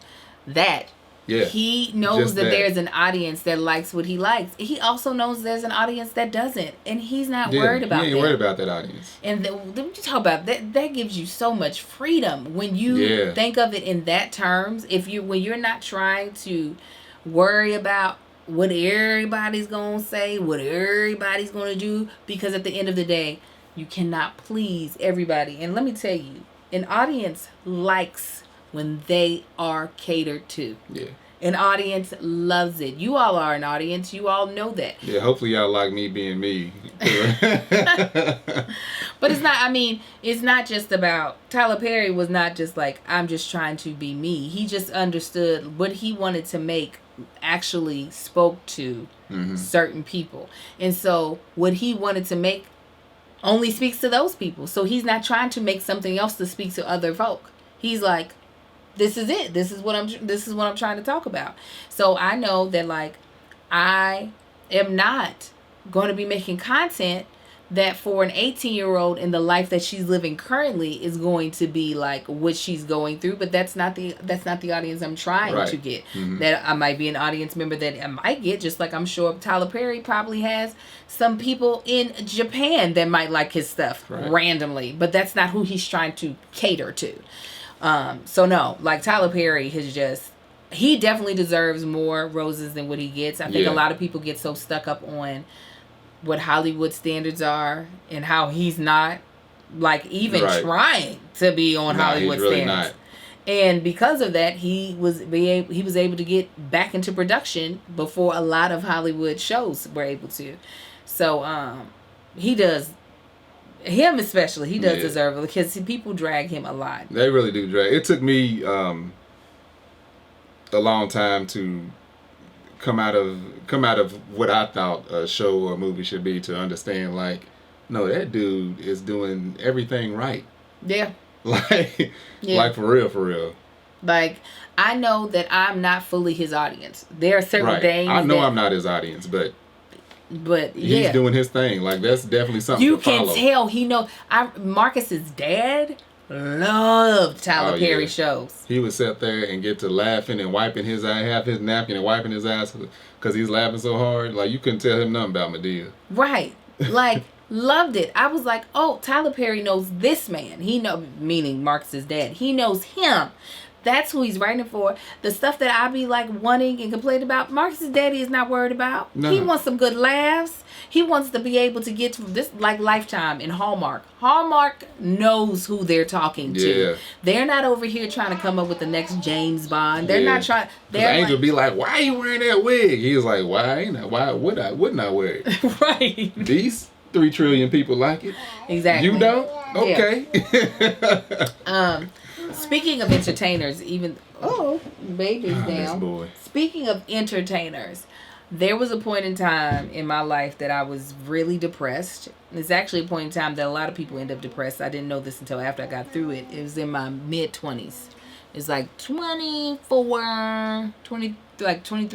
[SPEAKER 1] that.
[SPEAKER 2] Yeah.
[SPEAKER 1] He knows that there's an audience that likes what he likes. He also knows there's an audience that doesn't, and he's not worried about that.
[SPEAKER 2] He ain't worried about that audience.
[SPEAKER 1] And you talk about that. That gives you so much freedom when you think of it in that terms. When you're not trying to worry about what everybody's gonna say, what everybody's gonna do, because at the end of the day, you cannot please everybody. And let me tell you, an audience likes when they are catered to. Yeah. An audience loves it. You all are an audience. You all know that.
[SPEAKER 2] Yeah, hopefully y'all like me being me.
[SPEAKER 1] But it's not just about, Tyler Perry was not just like, I'm just trying to be me. He just understood what he wanted to make actually spoke to certain people. And so what he wanted to make only speaks to those people. So he's not trying to make something else to speak to other folk. He's like, this is it. This is what I'm trying to talk about. So I know that, like, I am not going to be making content that for an 18-year-old in the life that she's living currently is going to be like what she's going through, but that's not the audience I'm trying to get. That I might be an audience member that I might get, just like I'm sure Tyler Perry probably has some people in Japan that might like his stuff randomly, but that's not who he's trying to cater to. So no, like Tyler Perry he definitely deserves more roses than what he gets. I think a lot of people get so stuck up on what Hollywood standards are and how he's not like even trying to be on Hollywood
[SPEAKER 2] really
[SPEAKER 1] standards.
[SPEAKER 2] Not.
[SPEAKER 1] And because of that, he was able to get back into production before a lot of Hollywood shows were able to. So he does. Him especially, he does deserve it because people drag him a lot.
[SPEAKER 2] They really do drag. It took me a long time to come out of what I thought a show or a movie should be to understand, like, no, that dude is doing everything right.
[SPEAKER 1] Yeah.
[SPEAKER 2] Like for real. Like,
[SPEAKER 1] I know that I'm not fully his audience. There are certain things
[SPEAKER 2] I know I'm not his audience, but he's doing his thing. Like, that's definitely something
[SPEAKER 1] you
[SPEAKER 2] to follow.
[SPEAKER 1] can tell he knows. Marcus's dad loved Tyler Perry shows.
[SPEAKER 2] He would sit there and get to laughing and wiping his eye, have his napkin and wiping his eyes because he's laughing so hard. Like, you couldn't tell him nothing about Madea.
[SPEAKER 1] Right. Like, loved it. I was like, oh, Tyler Perry knows this man. Meaning Marcus's dad. He knows him. That's who he's writing for. The stuff that I be like wanting and complaining about, Marcus's daddy is not worried about. No. He wants some good laughs. He wants to be able to get to this, like Lifetime and Hallmark. Hallmark knows who they're talking to. Yeah. They're not over here trying to come up with the next James Bond. They're not trying.
[SPEAKER 2] Angel be like, "Why are you wearing that wig?" He's like, Why wouldn't I wear it?"
[SPEAKER 1] Right.
[SPEAKER 2] These 3 trillion people like it.
[SPEAKER 1] Exactly.
[SPEAKER 2] You don't? Okay.
[SPEAKER 1] Yeah. Speaking of entertainers, baby's down.
[SPEAKER 2] Boy.
[SPEAKER 1] Speaking of entertainers, there was a point in time in my life that I was really depressed. It's actually a point in time that a lot of people end up depressed. I didn't know this until after I got through it. It was in my mid-20s. It's like 23,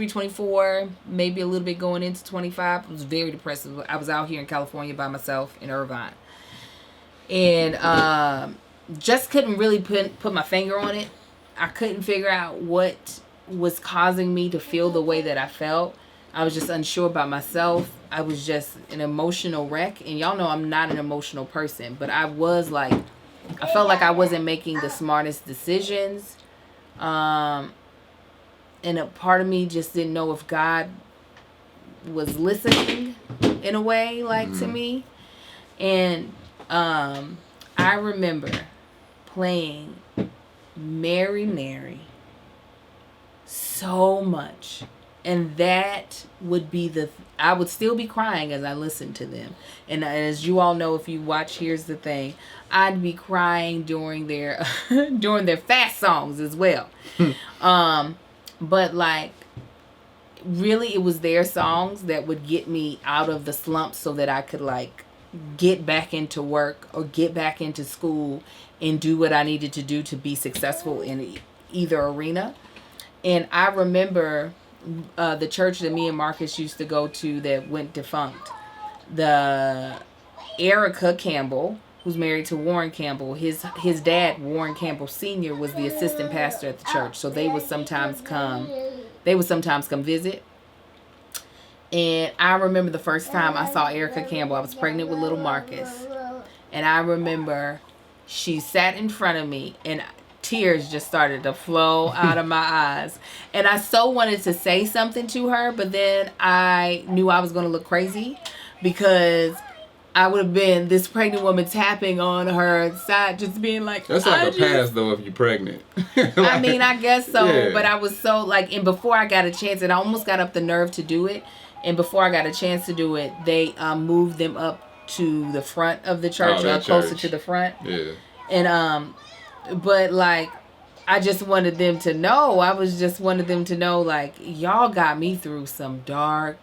[SPEAKER 1] 24, maybe a little bit going into 25. I was very depressed. I was out here in California by myself in Irvine. And just couldn't really put my finger on it. I couldn't figure out what was causing me to feel the way that I felt. I was just unsure about myself. I was just an emotional wreck. And y'all know I'm not an emotional person. But I felt like I wasn't making the smartest decisions. And a part of me just didn't know if God was listening in a way, like, to me. And I remember playing Mary Mary so much, and that would be I would still be crying as I listened to them. And as you all know, if you watch Here's the Thing, I'd be crying during their fast songs as well. But like, really, it was their songs that would get me out of the slump so that I could like get back into work or get back into school and do what I needed to do to be successful in either arena. And I remember the church that me and Marcus used to go to that went defunct. The Erica Campbell, who's married to Warren Campbell, his dad, Warren Campbell Sr., was the assistant pastor at the church. So they would sometimes come visit. And I remember the first time I saw Erica Campbell, I was pregnant with little Marcus. And I remember she sat in front of me and tears just started to flow out of my eyes. And I so wanted to say something to her, but then I knew I was going to look crazy because I would have been this pregnant woman tapping on her side, just being like,
[SPEAKER 2] that's like a pass though if you're pregnant.
[SPEAKER 1] Like, I mean, I guess so,
[SPEAKER 2] yeah.
[SPEAKER 1] But I was so like, and before I got a chance, and I almost got up the nerve to do it, and before I got a chance to do it, they moved them up to the front of the church, closer to the front.
[SPEAKER 2] Yeah.
[SPEAKER 1] And but like, I just wanted them to know. I was just wanted them to know, like, y'all got me through some dark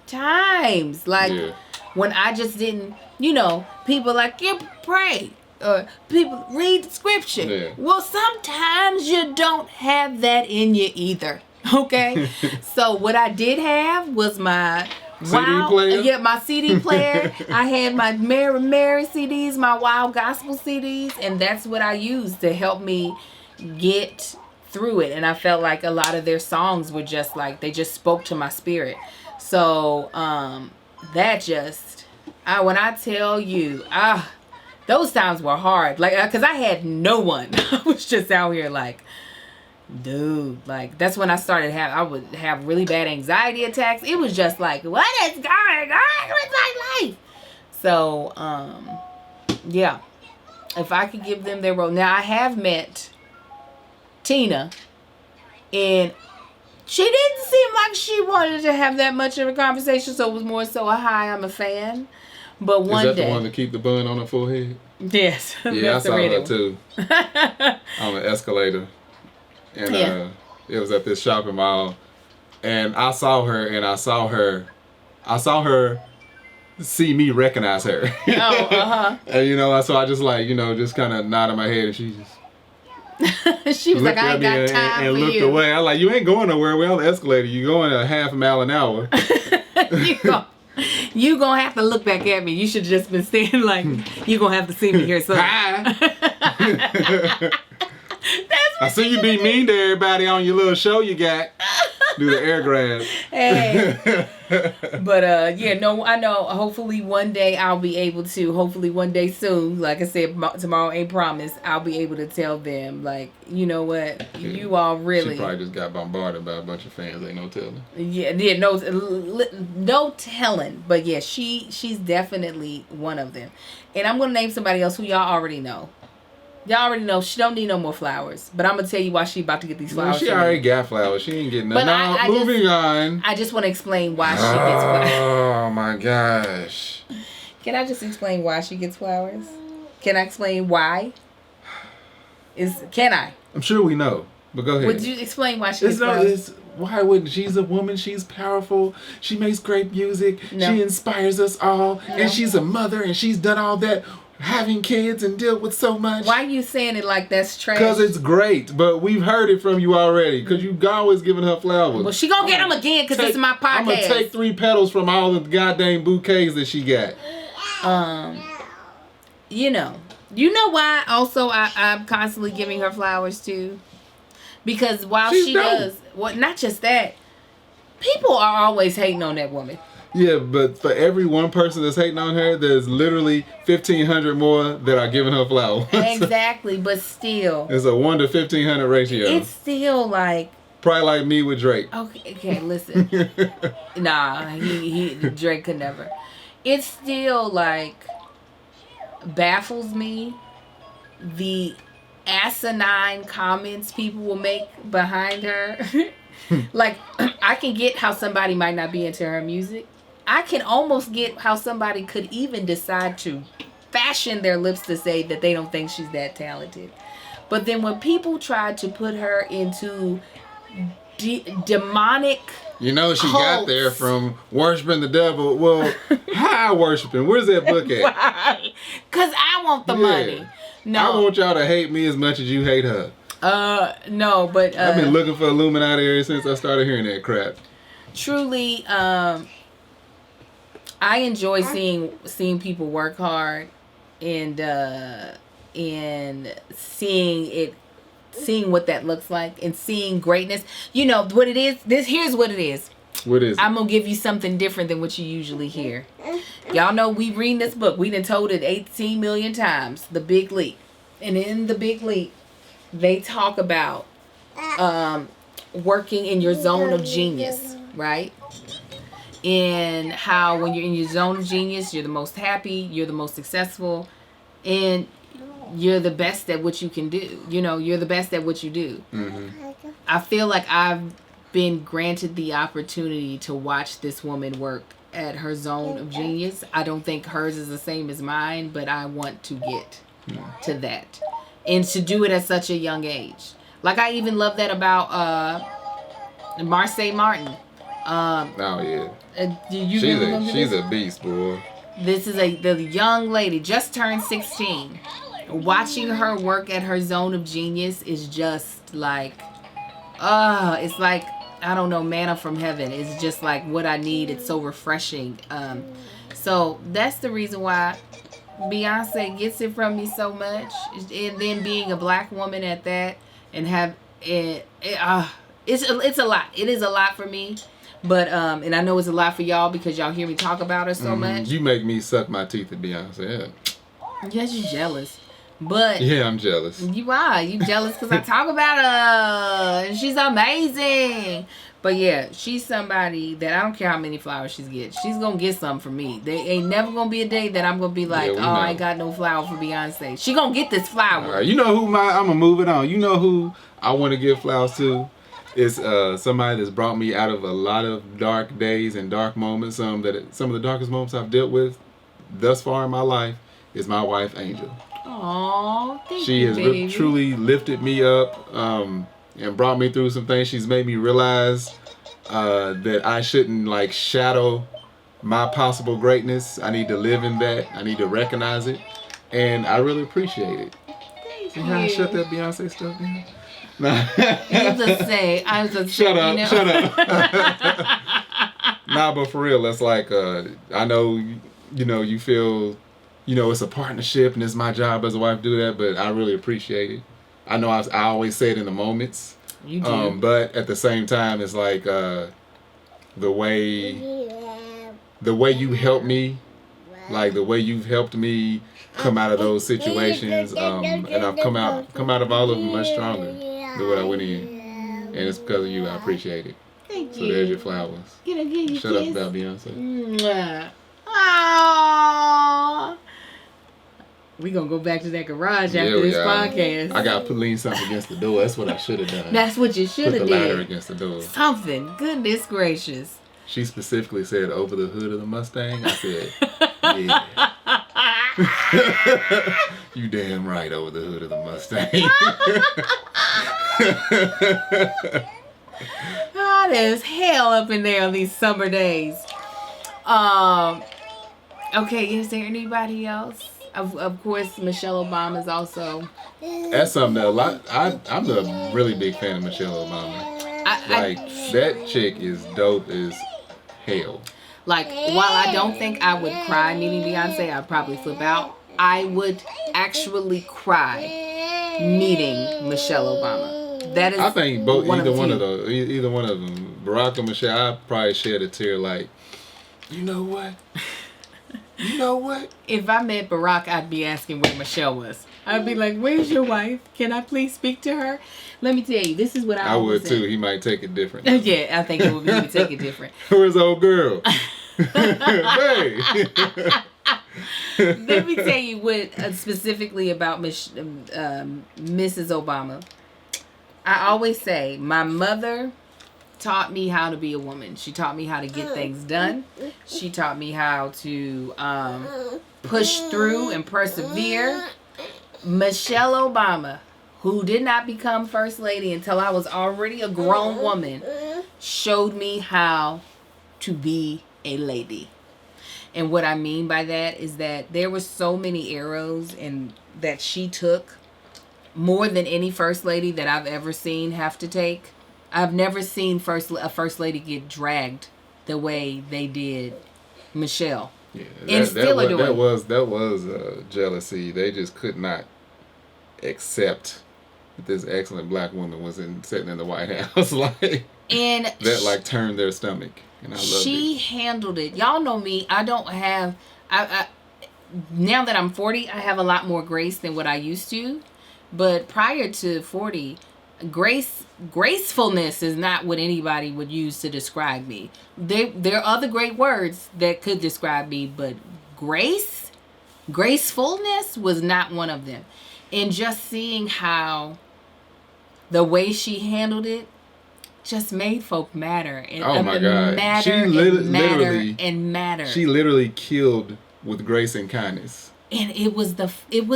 [SPEAKER 1] times. Like, yeah. When I just didn't, you know, people like, you pray. Or people read the scripture. Yeah. Well, sometimes you don't have that in you either. Okay? So what I did have was my
[SPEAKER 2] CD player?
[SPEAKER 1] Yeah, my CD player. I had my Mary CDs, my Wild Gospel CDs, and that's what I used to help me get through it. And I felt like a lot of their songs were just like, they just spoke to my spirit. So, that just, when I tell you, those times were hard. Like, because I had no one. I was just out here like, dude, like, that's when I started I would have really bad anxiety attacks. It was just like, what is going on with my life? So, yeah. If I could give them their role. Now, I have met Tina, and she didn't seem like she wanted to have that much of a conversation, so it was more so a hi, I'm a fan. But one day... Is
[SPEAKER 2] that the one to keep the bun on her forehead?
[SPEAKER 1] Yes.
[SPEAKER 2] Yeah, I saw her too. On the escalator. And yeah. It was at this shopping mall. And I saw her see me recognize her.
[SPEAKER 1] Oh, uh-huh.
[SPEAKER 2] And, you know, so I just like, you know, just kind of nodded my head, and she just...
[SPEAKER 1] she was like, I ain't got time
[SPEAKER 2] and
[SPEAKER 1] for
[SPEAKER 2] looked
[SPEAKER 1] you.
[SPEAKER 2] away. I was like, you ain't going nowhere. We're on the escalator. You're going a half a mile an hour.
[SPEAKER 1] You gonna have to look back at me. You should have just been saying like, you gonna have to see me here. So
[SPEAKER 2] I see you be mean to everybody on your little show you got. Do the air grab.
[SPEAKER 1] Hey. But yeah, no, I know. Hopefully one day I'll be able to. Hopefully one day soon. Like I said, tomorrow ain't promised. I'll be able to tell them, like, you know what, yeah. You all really.
[SPEAKER 2] She probably just got bombarded by a bunch of fans. Ain't no telling.
[SPEAKER 1] Yeah, no telling. But yeah, she's definitely one of them. And I'm gonna name somebody else who y'all already know. Y'all already know she don't need no more flowers. But I'm going to tell you why she about to get these flowers.
[SPEAKER 2] Well, she already got flowers. She ain't getting none. Now, moving on.
[SPEAKER 1] I just want to explain why she gets flowers.
[SPEAKER 2] Oh, my gosh.
[SPEAKER 1] Can I just explain why she gets flowers? Can I explain why? Can I?
[SPEAKER 2] I'm sure we know. But go ahead.
[SPEAKER 1] Would you explain why she gets flowers?
[SPEAKER 2] Why wouldn't? She's a woman. She's powerful. She makes great music.
[SPEAKER 1] No.
[SPEAKER 2] She inspires us all. No. And she's a mother. And she's done all that. Having kids and deal with so much.
[SPEAKER 1] Why are you saying it like that's trash?
[SPEAKER 2] Because it's great, but we've heard it from you already. Because you always giving her flowers.
[SPEAKER 1] Well, she gonna get them again because this is my podcast.
[SPEAKER 2] I'm gonna take 3 petals from all the goddamn bouquets that she got.
[SPEAKER 1] You know why? Also, I'm constantly giving her flowers too, because while she does, not just that, people are always hating on that woman.
[SPEAKER 2] Yeah, but for every one person that's hating on her, there's literally 1,500 more that are giving her flowers.
[SPEAKER 1] Exactly, but still.
[SPEAKER 2] It's a 1 to 1,500 ratio.
[SPEAKER 1] It's still like...
[SPEAKER 2] Probably like me with Drake.
[SPEAKER 1] Okay, listen. Nah, Drake could never. It still like baffles me the asinine comments people will make behind her. Like, I can get how somebody might not be into her music. I can almost get how somebody could even decide to fashion their lips to say that they don't think she's that talented. But then when people try to put her into demonic
[SPEAKER 2] she got there from worshiping the devil. Well, how worshiping? Where's that book at?
[SPEAKER 1] Right. Because I want the money. No.
[SPEAKER 2] I want y'all to hate me as much as you hate her.
[SPEAKER 1] No, but
[SPEAKER 2] I've been looking for Illuminati ever since I started hearing that crap.
[SPEAKER 1] Truly, I enjoy seeing people work hard and seeing what that looks like and seeing greatness. You know what it is? Here's what it is.
[SPEAKER 2] What is it?
[SPEAKER 1] I'm gonna give you something different than what you usually hear. Y'all know we read this book. We done told it 18 million times. The Big Leap. And in The Big Leap, they talk about working in your zone of genius, right? And how when you're in your zone of genius, you're the most happy, you're the most successful, and you're the best at what you can do. You know, you're the best at what you do. Mm-hmm. I feel like I've been granted the opportunity to watch this woman work at her zone of genius. I don't think hers is the same as mine, but I want to get to that. And to do it at such a young age. Like, I even love that about Marseille Martin.
[SPEAKER 2] Oh, yeah. She's a beast, boy.
[SPEAKER 1] This is the young lady, just turned 16. Watching her work at her zone of genius is just like, it's like, I don't know, manna from heaven. It's just like what I need. It's so refreshing. So that's the reason why Beyonce gets it from me so much. And then being a black woman at that and have it's a lot. It is a lot for me. But and I know it's a lot for y'all because y'all hear me talk about her so much.
[SPEAKER 2] You make me suck my teeth at Beyonce. Yeah.
[SPEAKER 1] Yes, you're jealous. But
[SPEAKER 2] yeah, I'm jealous.
[SPEAKER 1] You are. You jealous because I talk about her. And she's amazing. But yeah, she's somebody that I don't care how many flowers she gets. She's going to get some from me. There ain't never going to be a day that I'm going to be like, I ain't got no flower for Beyonce. She going to get this flower.
[SPEAKER 2] All right, you know who I'm going to move it on. You know who I want to give flowers to? It's somebody that's brought me out of a lot of dark days and dark moments. Some of the darkest moments I've dealt with thus far in my life is my wife, Angel.
[SPEAKER 1] Aww, thank
[SPEAKER 2] she
[SPEAKER 1] you,
[SPEAKER 2] has
[SPEAKER 1] baby.
[SPEAKER 2] Truly lifted me up and brought me through some things. She's made me realize that I shouldn't like shadow my possible greatness. I need to live in that. I need to recognize it, and I really appreciate it.
[SPEAKER 1] Thank
[SPEAKER 2] See
[SPEAKER 1] you.
[SPEAKER 2] how I shut that Beyonce stuff down?
[SPEAKER 1] You just say, I'm just
[SPEAKER 2] shut up, shut up. Nah, but for real, it's like I know, you feel, it's a partnership and it's my job as a wife to do that, but I really appreciate it. I know I always say it in the moments.
[SPEAKER 1] You do.
[SPEAKER 2] But at the same time, it's like the way you help me, like the way you've helped me come out of those situations, and I've come out of all of them much stronger than what I went in, and it's because of you. I appreciate it.
[SPEAKER 1] Thank you.
[SPEAKER 2] So there's your flowers. Shut up about Beyonce.
[SPEAKER 1] Mwah. Aww. We gonna go back to that garage after this podcast.
[SPEAKER 2] I gotta lean something against the door. That's what I should have done.
[SPEAKER 1] That's what you should have did.
[SPEAKER 2] Put the ladder against the door.
[SPEAKER 1] Something. Goodness gracious.
[SPEAKER 2] She specifically said over the hood of the Mustang. I said, yeah. You damn right, over the hood of the Mustang.
[SPEAKER 1] There's hell up in there on these summer days. Okay, is there anybody else? Of course, Michelle Obama is also.
[SPEAKER 2] That's something that I'm a really big fan of Michelle Obama. That chick is dope as hell. Like,
[SPEAKER 1] while I don't think I would cry meeting Beyonce, I'd probably flip out. I would actually cry meeting Michelle Obama. That is.
[SPEAKER 2] I think either one of them, Barack or Michelle, I'd probably shed a tear. Like, you know what? You know what?
[SPEAKER 1] If I met Barack, I'd be asking where Michelle was. I'd be like, "Where's your wife? Can I please speak to her?" Let me tell you, this is what I
[SPEAKER 2] would too. He might take it different.
[SPEAKER 1] Yeah, I think he would take it different.
[SPEAKER 2] Where's old girl? Hey.
[SPEAKER 1] Let me tell you what specifically about Mrs. Obama. I always say my mother taught me how to be a woman. She taught me how to get things done. She taught me how to push through and persevere. Michelle Obama, who did not become First Lady until I was already a grown woman, showed me how to be a lady. And what I mean by that is that there were so many arrows that she took more than any first lady that I've ever seen have to take. I've never seen a first lady get dragged the way they did Michelle.
[SPEAKER 2] Yeah,
[SPEAKER 1] that
[SPEAKER 2] was jealousy. They just could not accept that this excellent black woman was sitting in the White House.
[SPEAKER 1] And
[SPEAKER 2] that turned their stomach. And I loved it.
[SPEAKER 1] She handled it. Y'all know me. I don't have. I now that I'm 40, I have a lot more grace than what I used to. But prior to 40, gracefulness is not what anybody would use to describe me. There are other great words that could describe me, but gracefulness was not one of them. And just seeing how the way she handled it just made folk matter. And,
[SPEAKER 2] oh my God.
[SPEAKER 1] Matter
[SPEAKER 2] She literally killed with grace and kindness.
[SPEAKER 1] And it was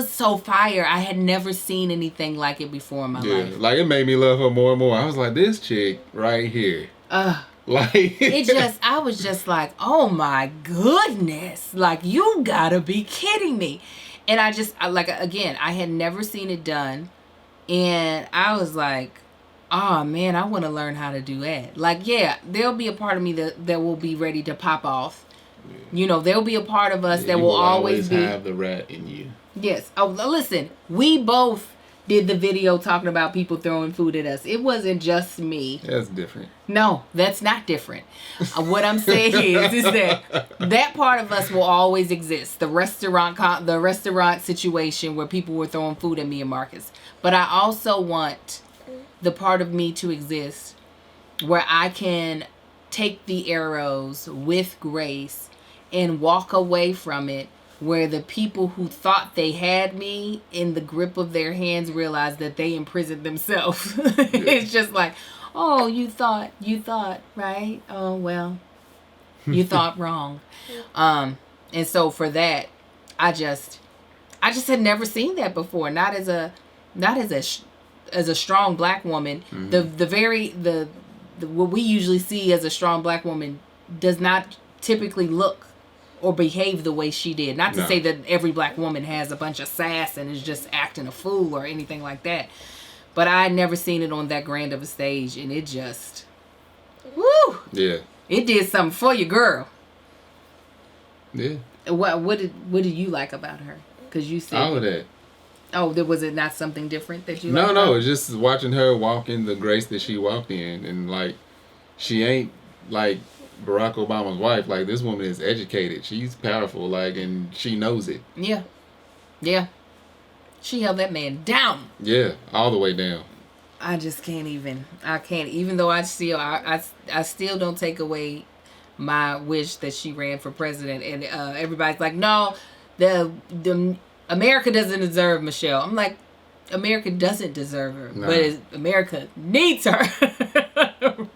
[SPEAKER 1] so fire. I had never seen anything like it before in my life.
[SPEAKER 2] Like, it made me love her more and more. I was like, this chick right here.
[SPEAKER 1] I was just like, oh my goodness. Like, you gotta be kidding me. And I had never seen it done. And I was like, oh man, I want to learn how to do that. Like, yeah, there'll be a part of me that will be ready to pop off. Yeah. You know, there'll be a part of us that will always
[SPEAKER 2] have the rat in you.
[SPEAKER 1] Yes. Oh, listen, we both did the video talking about people throwing food at us. It wasn't just me.
[SPEAKER 2] That's different.
[SPEAKER 1] No, that's not different. What I'm saying is that part of us will always exist. The restaurant situation where people were throwing food at me and Marcus. But I also want the part of me to exist where I can take the arrows with grace and walk away from it, where the people who thought they had me in the grip of their hands realize that they imprisoned themselves. It's just like, oh, you thought, right? Oh, well, you thought wrong. And so for that, I just had never seen that before. Not as a strong black woman. Mm-hmm. What we usually see as a strong black woman does not typically look or behave the way she did. Not to say that every black woman has a bunch of sass and is just acting a fool or anything like that. But I had never seen it on that grand of a stage, and it just, woo!
[SPEAKER 2] Yeah.
[SPEAKER 1] It did something for you, girl.
[SPEAKER 2] Yeah.
[SPEAKER 1] What did you like about her? Because you said
[SPEAKER 2] all of that.
[SPEAKER 1] Oh, was it not something different that you?
[SPEAKER 2] No, it's just watching her walk in the grace that she walked in, and like, she ain't like Barack Obama's wife. Like, this woman is educated. She's powerful. Like, and she knows it.
[SPEAKER 1] Yeah. She held that man down.
[SPEAKER 2] Yeah, all the way down.
[SPEAKER 1] I just can't even. I can't. Even though I still don't take away my wish that she ran for president. And everybody's like, no, the America doesn't deserve Michelle. I'm like, America doesn't deserve her, but America needs her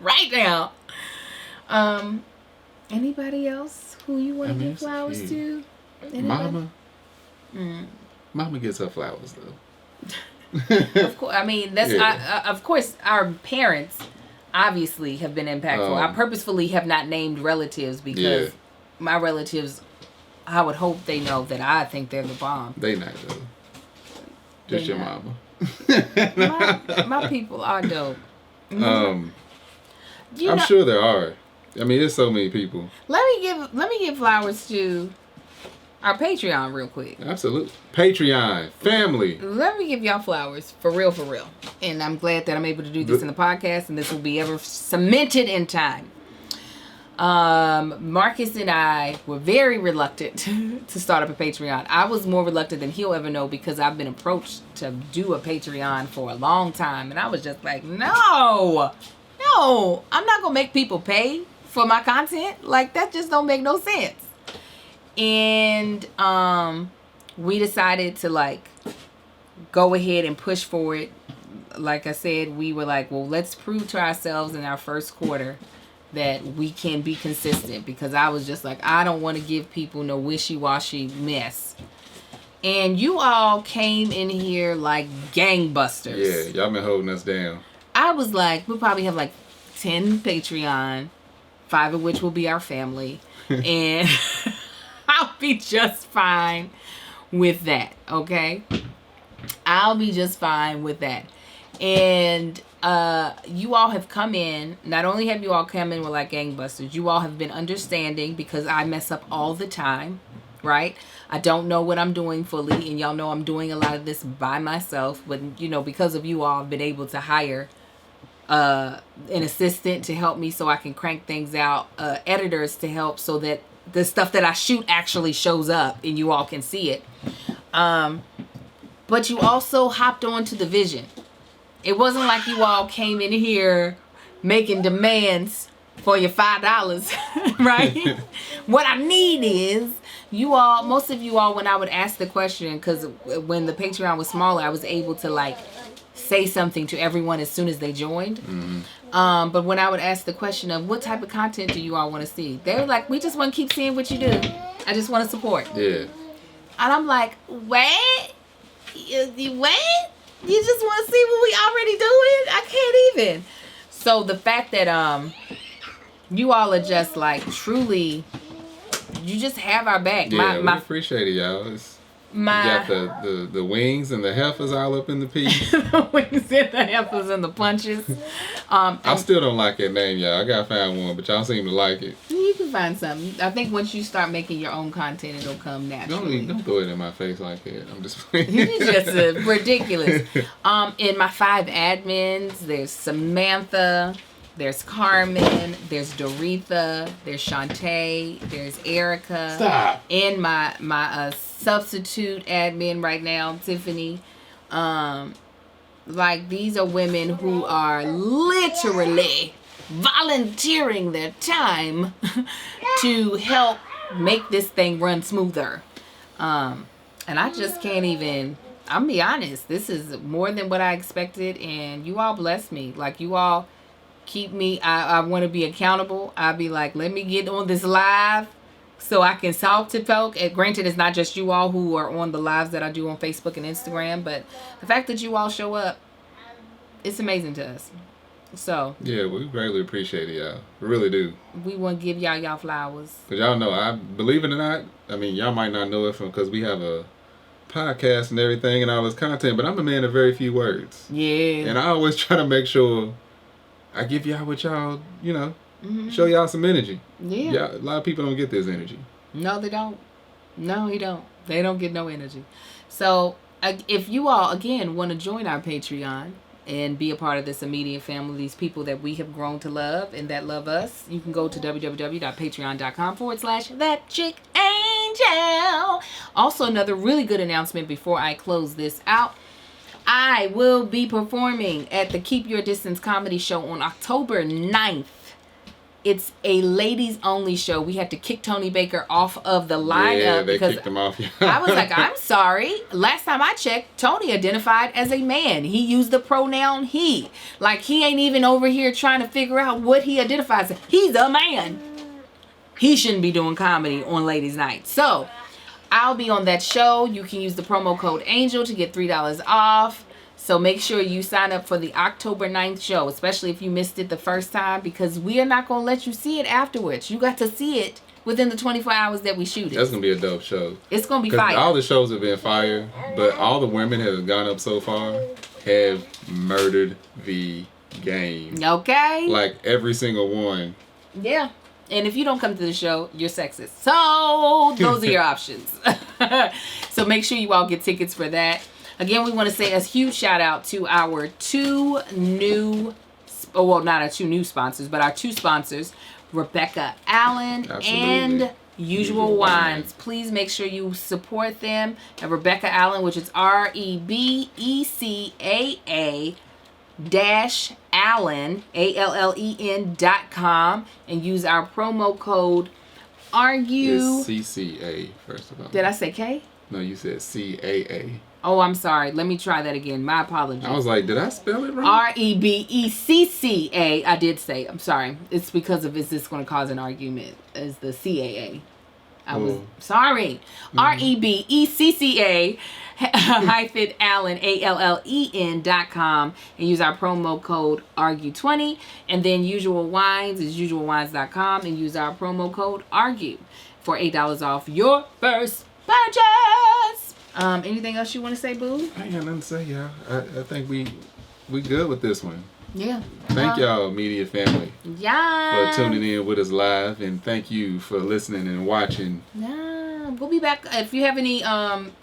[SPEAKER 1] right now. Anybody else who you want to give flowers to?
[SPEAKER 2] Anybody? Mama gets her flowers though.
[SPEAKER 1] Of course, I mean that's of course our parents obviously have been impactful. I purposefully have not named relatives because my relatives, I would hope they know that I think they're the bomb.
[SPEAKER 2] They not though. Just your mama.
[SPEAKER 1] my people are dope.
[SPEAKER 2] I'm sure there are. I mean, there's so many people.
[SPEAKER 1] Let me give flowers to our Patreon real quick.
[SPEAKER 2] Absolutely. Patreon family.
[SPEAKER 1] Let me give y'all flowers for real. And I'm glad that I'm able to do this in the podcast, and this will be ever cemented in time. Marcus and I were very reluctant to start up a Patreon. I was more reluctant than he'll ever know because I've been approached to do a Patreon for a long time, and I was just like, no, I'm not gonna make people pay for my content. Like, that just don't make no sense. And we decided to like go ahead and push for it. Like I said, we were like, well, let's prove to ourselves in our first quarter that we can be consistent, because I was just like, I don't want to give people no wishy-washy mess. And you all came in here like gangbusters.
[SPEAKER 2] Yeah, y'all been holding us down.
[SPEAKER 1] I was like, we'll probably have like 10 Patreon, 5 of which will be our family. And I'll be just fine with that, okay? I'll be just fine with that. And you all have come in. Not only have you all come in with like gangbusters, you all have been understanding because I mess up all the time, right? I don't know what I'm doing fully, and y'all know I'm doing a lot of this by myself. But you know, because of you all, I've been able to hire an assistant to help me so I can crank things out, editors to help so that the stuff that I shoot actually shows up and you all can see it. But you also hopped onto the vision. It wasn't like you all came in here making demands for your $5, right? What I need is you all, most of you all, when I would ask the question, because when the Patreon was smaller, I was able to like say something to everyone as soon as they joined. Mm-hmm. But when I would ask the question of what type of content do you all want to see, they were like, we just want to keep seeing what you do. I just want to support.
[SPEAKER 2] Yeah.
[SPEAKER 1] And I'm like, what? What? You just want to see what we already doing? I can't even. So the fact that you all are just like truly, you just have our back.
[SPEAKER 2] Yeah, we appreciate it, y'all. You got the wings and the heifers all up in the piece.
[SPEAKER 1] The wings and the heifers and the punches.
[SPEAKER 2] I still don't like that name, y'all. I gotta find one, but y'all seem to like it.
[SPEAKER 1] You can find something. I think once you start making your own content, it'll come naturally.
[SPEAKER 2] Don't throw it in my face like that. I'm just playing.
[SPEAKER 1] You're just ridiculous. In my 5 admins, there's Samantha, there's Carmen, there's Doretha, there's Shantae, there's Erica.
[SPEAKER 2] Stop.
[SPEAKER 1] And my substitute admin right now, Tiffany. Like, these are women who are literally volunteering their time to help make this thing run smoother. And I just can't even, I'm be honest, this is more than what I expected, and you all bless me. Like, you all keep me, I want to be accountable. I'll be like, let me get on this live so I can talk to folk. And granted, it's not just you all who are on the lives that I do on Facebook and Instagram, but the fact that you all show up, it's amazing to us. So
[SPEAKER 2] yeah, we greatly appreciate it, y'all. We really do.
[SPEAKER 1] We want to give y'all flowers.
[SPEAKER 2] Cause y'all know, I believe it or not, I mean, y'all might not know it from because we have a podcast and everything and all this content, but I'm a man of very few words.
[SPEAKER 1] Yeah.
[SPEAKER 2] And I always try to make sure I give y'all what y'all, you know, show y'all some energy. Yeah. A lot of people don't get this energy.
[SPEAKER 1] No, they don't. No, he don't. They don't get no energy. So if you all, again, want to join our Patreon and be a part of this immediate family, these people that we have grown to love and that love us, you can go to www.patreon.com/ThatChickAngel. Also, another really good announcement before I close this out. I will be performing at the Keep Your Distance Comedy Show on October 9th. It's a ladies only show. We had to kick Tony Baker off of the lineup.
[SPEAKER 2] Yeah, they
[SPEAKER 1] because
[SPEAKER 2] kicked him off.
[SPEAKER 1] I was like, I'm sorry. Last time I checked, Tony identified as a man. He used the pronoun he. Like, he ain't even over here trying to figure out what he identifies as. He's a man. He shouldn't be doing comedy on ladies' night. So I'll be on that show. You can use the promo code ANGEL to get $3 off. So make sure you sign up for the October 9th show, especially if you missed it the first time, because we are not going to let you see it afterwards. You got to see it within the 24 hours that we shoot it.
[SPEAKER 2] That's going to be a dope show.
[SPEAKER 1] It's going to be fire.
[SPEAKER 2] All the shows have been fire, but all the women that have gone up so far have murdered the game.
[SPEAKER 1] Okay.
[SPEAKER 2] Like, every single one.
[SPEAKER 1] Yeah. And if you don't come to the show, you're sexist. So those are your options. So make sure you all get tickets for that. Again, we want to say a huge shout out to our 2 new, well, not our 2 new sponsors, but our 2 sponsors, Rebecca Allen and Usual Wines. Please make sure you support them at Rebecca Allen, which is REBECAA Allen, ALLEN.com, and use our promo code ARGUE.
[SPEAKER 2] It's CCA, first of all.
[SPEAKER 1] Did I say K?
[SPEAKER 2] No, you said CAA.
[SPEAKER 1] Oh, I'm sorry. Let me try that again. My apologies.
[SPEAKER 2] I was like, did I spell it wrong?
[SPEAKER 1] REBECCA. I did say. I'm sorry. It's because of, is this going to cause an argument as the CAA? I was sorry. REBECCA -Allen, ALLEN.com, and use our promo code ARGUE20. And then Usual Wines is usualwines.com, and use our promo code ARGUE for $8 off your first purchase. Anything else you want to say, boo?
[SPEAKER 2] I ain't got nothing to say, y'all. I think we good with this one.
[SPEAKER 1] Yeah.
[SPEAKER 2] Thank y'all, media family,
[SPEAKER 1] yeah,
[SPEAKER 2] for tuning in with us live, and thank you for listening and watching.
[SPEAKER 1] Yeah, we'll be back. If you have any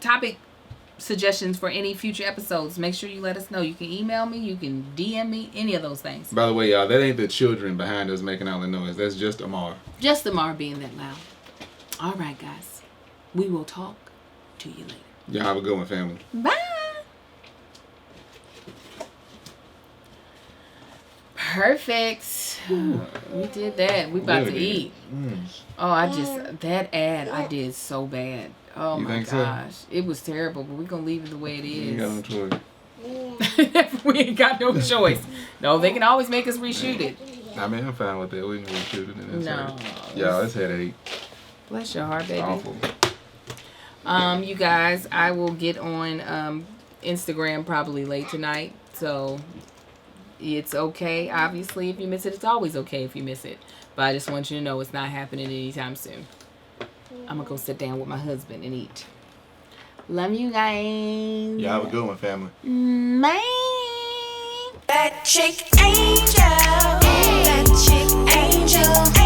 [SPEAKER 1] topic suggestions for any future episodes, make sure you let us know. You can email me, you can DM me, any of those things.
[SPEAKER 2] By the way, y'all, that ain't the children behind us making all the noise. That's just Amar.
[SPEAKER 1] Just Amar being that loud. All right, guys. We will talk to you later.
[SPEAKER 2] Y'all have a good one, family.
[SPEAKER 1] Bye. Perfect. We did that. We about to eat. Oh, that ad I did so bad. Oh
[SPEAKER 2] you
[SPEAKER 1] my
[SPEAKER 2] think
[SPEAKER 1] gosh.
[SPEAKER 2] So?
[SPEAKER 1] It was terrible, but we're going to leave it the way it is.
[SPEAKER 2] You got no choice.
[SPEAKER 1] We ain't got no choice. No, they can always make us reshoot it.
[SPEAKER 2] I mean, I'm fine with that. We can reshoot it. And
[SPEAKER 1] no.
[SPEAKER 2] Y'all, it's headache.
[SPEAKER 1] Bless your heart, baby.
[SPEAKER 2] Awful.
[SPEAKER 1] You guys, I will get on Instagram probably late tonight. So it's okay. Obviously, if you miss it, it's always okay if you miss it. But I just want you to know it's not happening anytime soon. I'm going to go sit down with my husband and eat. Love you guys.
[SPEAKER 2] Y'all have a good one, family.
[SPEAKER 1] Bye.
[SPEAKER 3] That chick angel. That chick angel.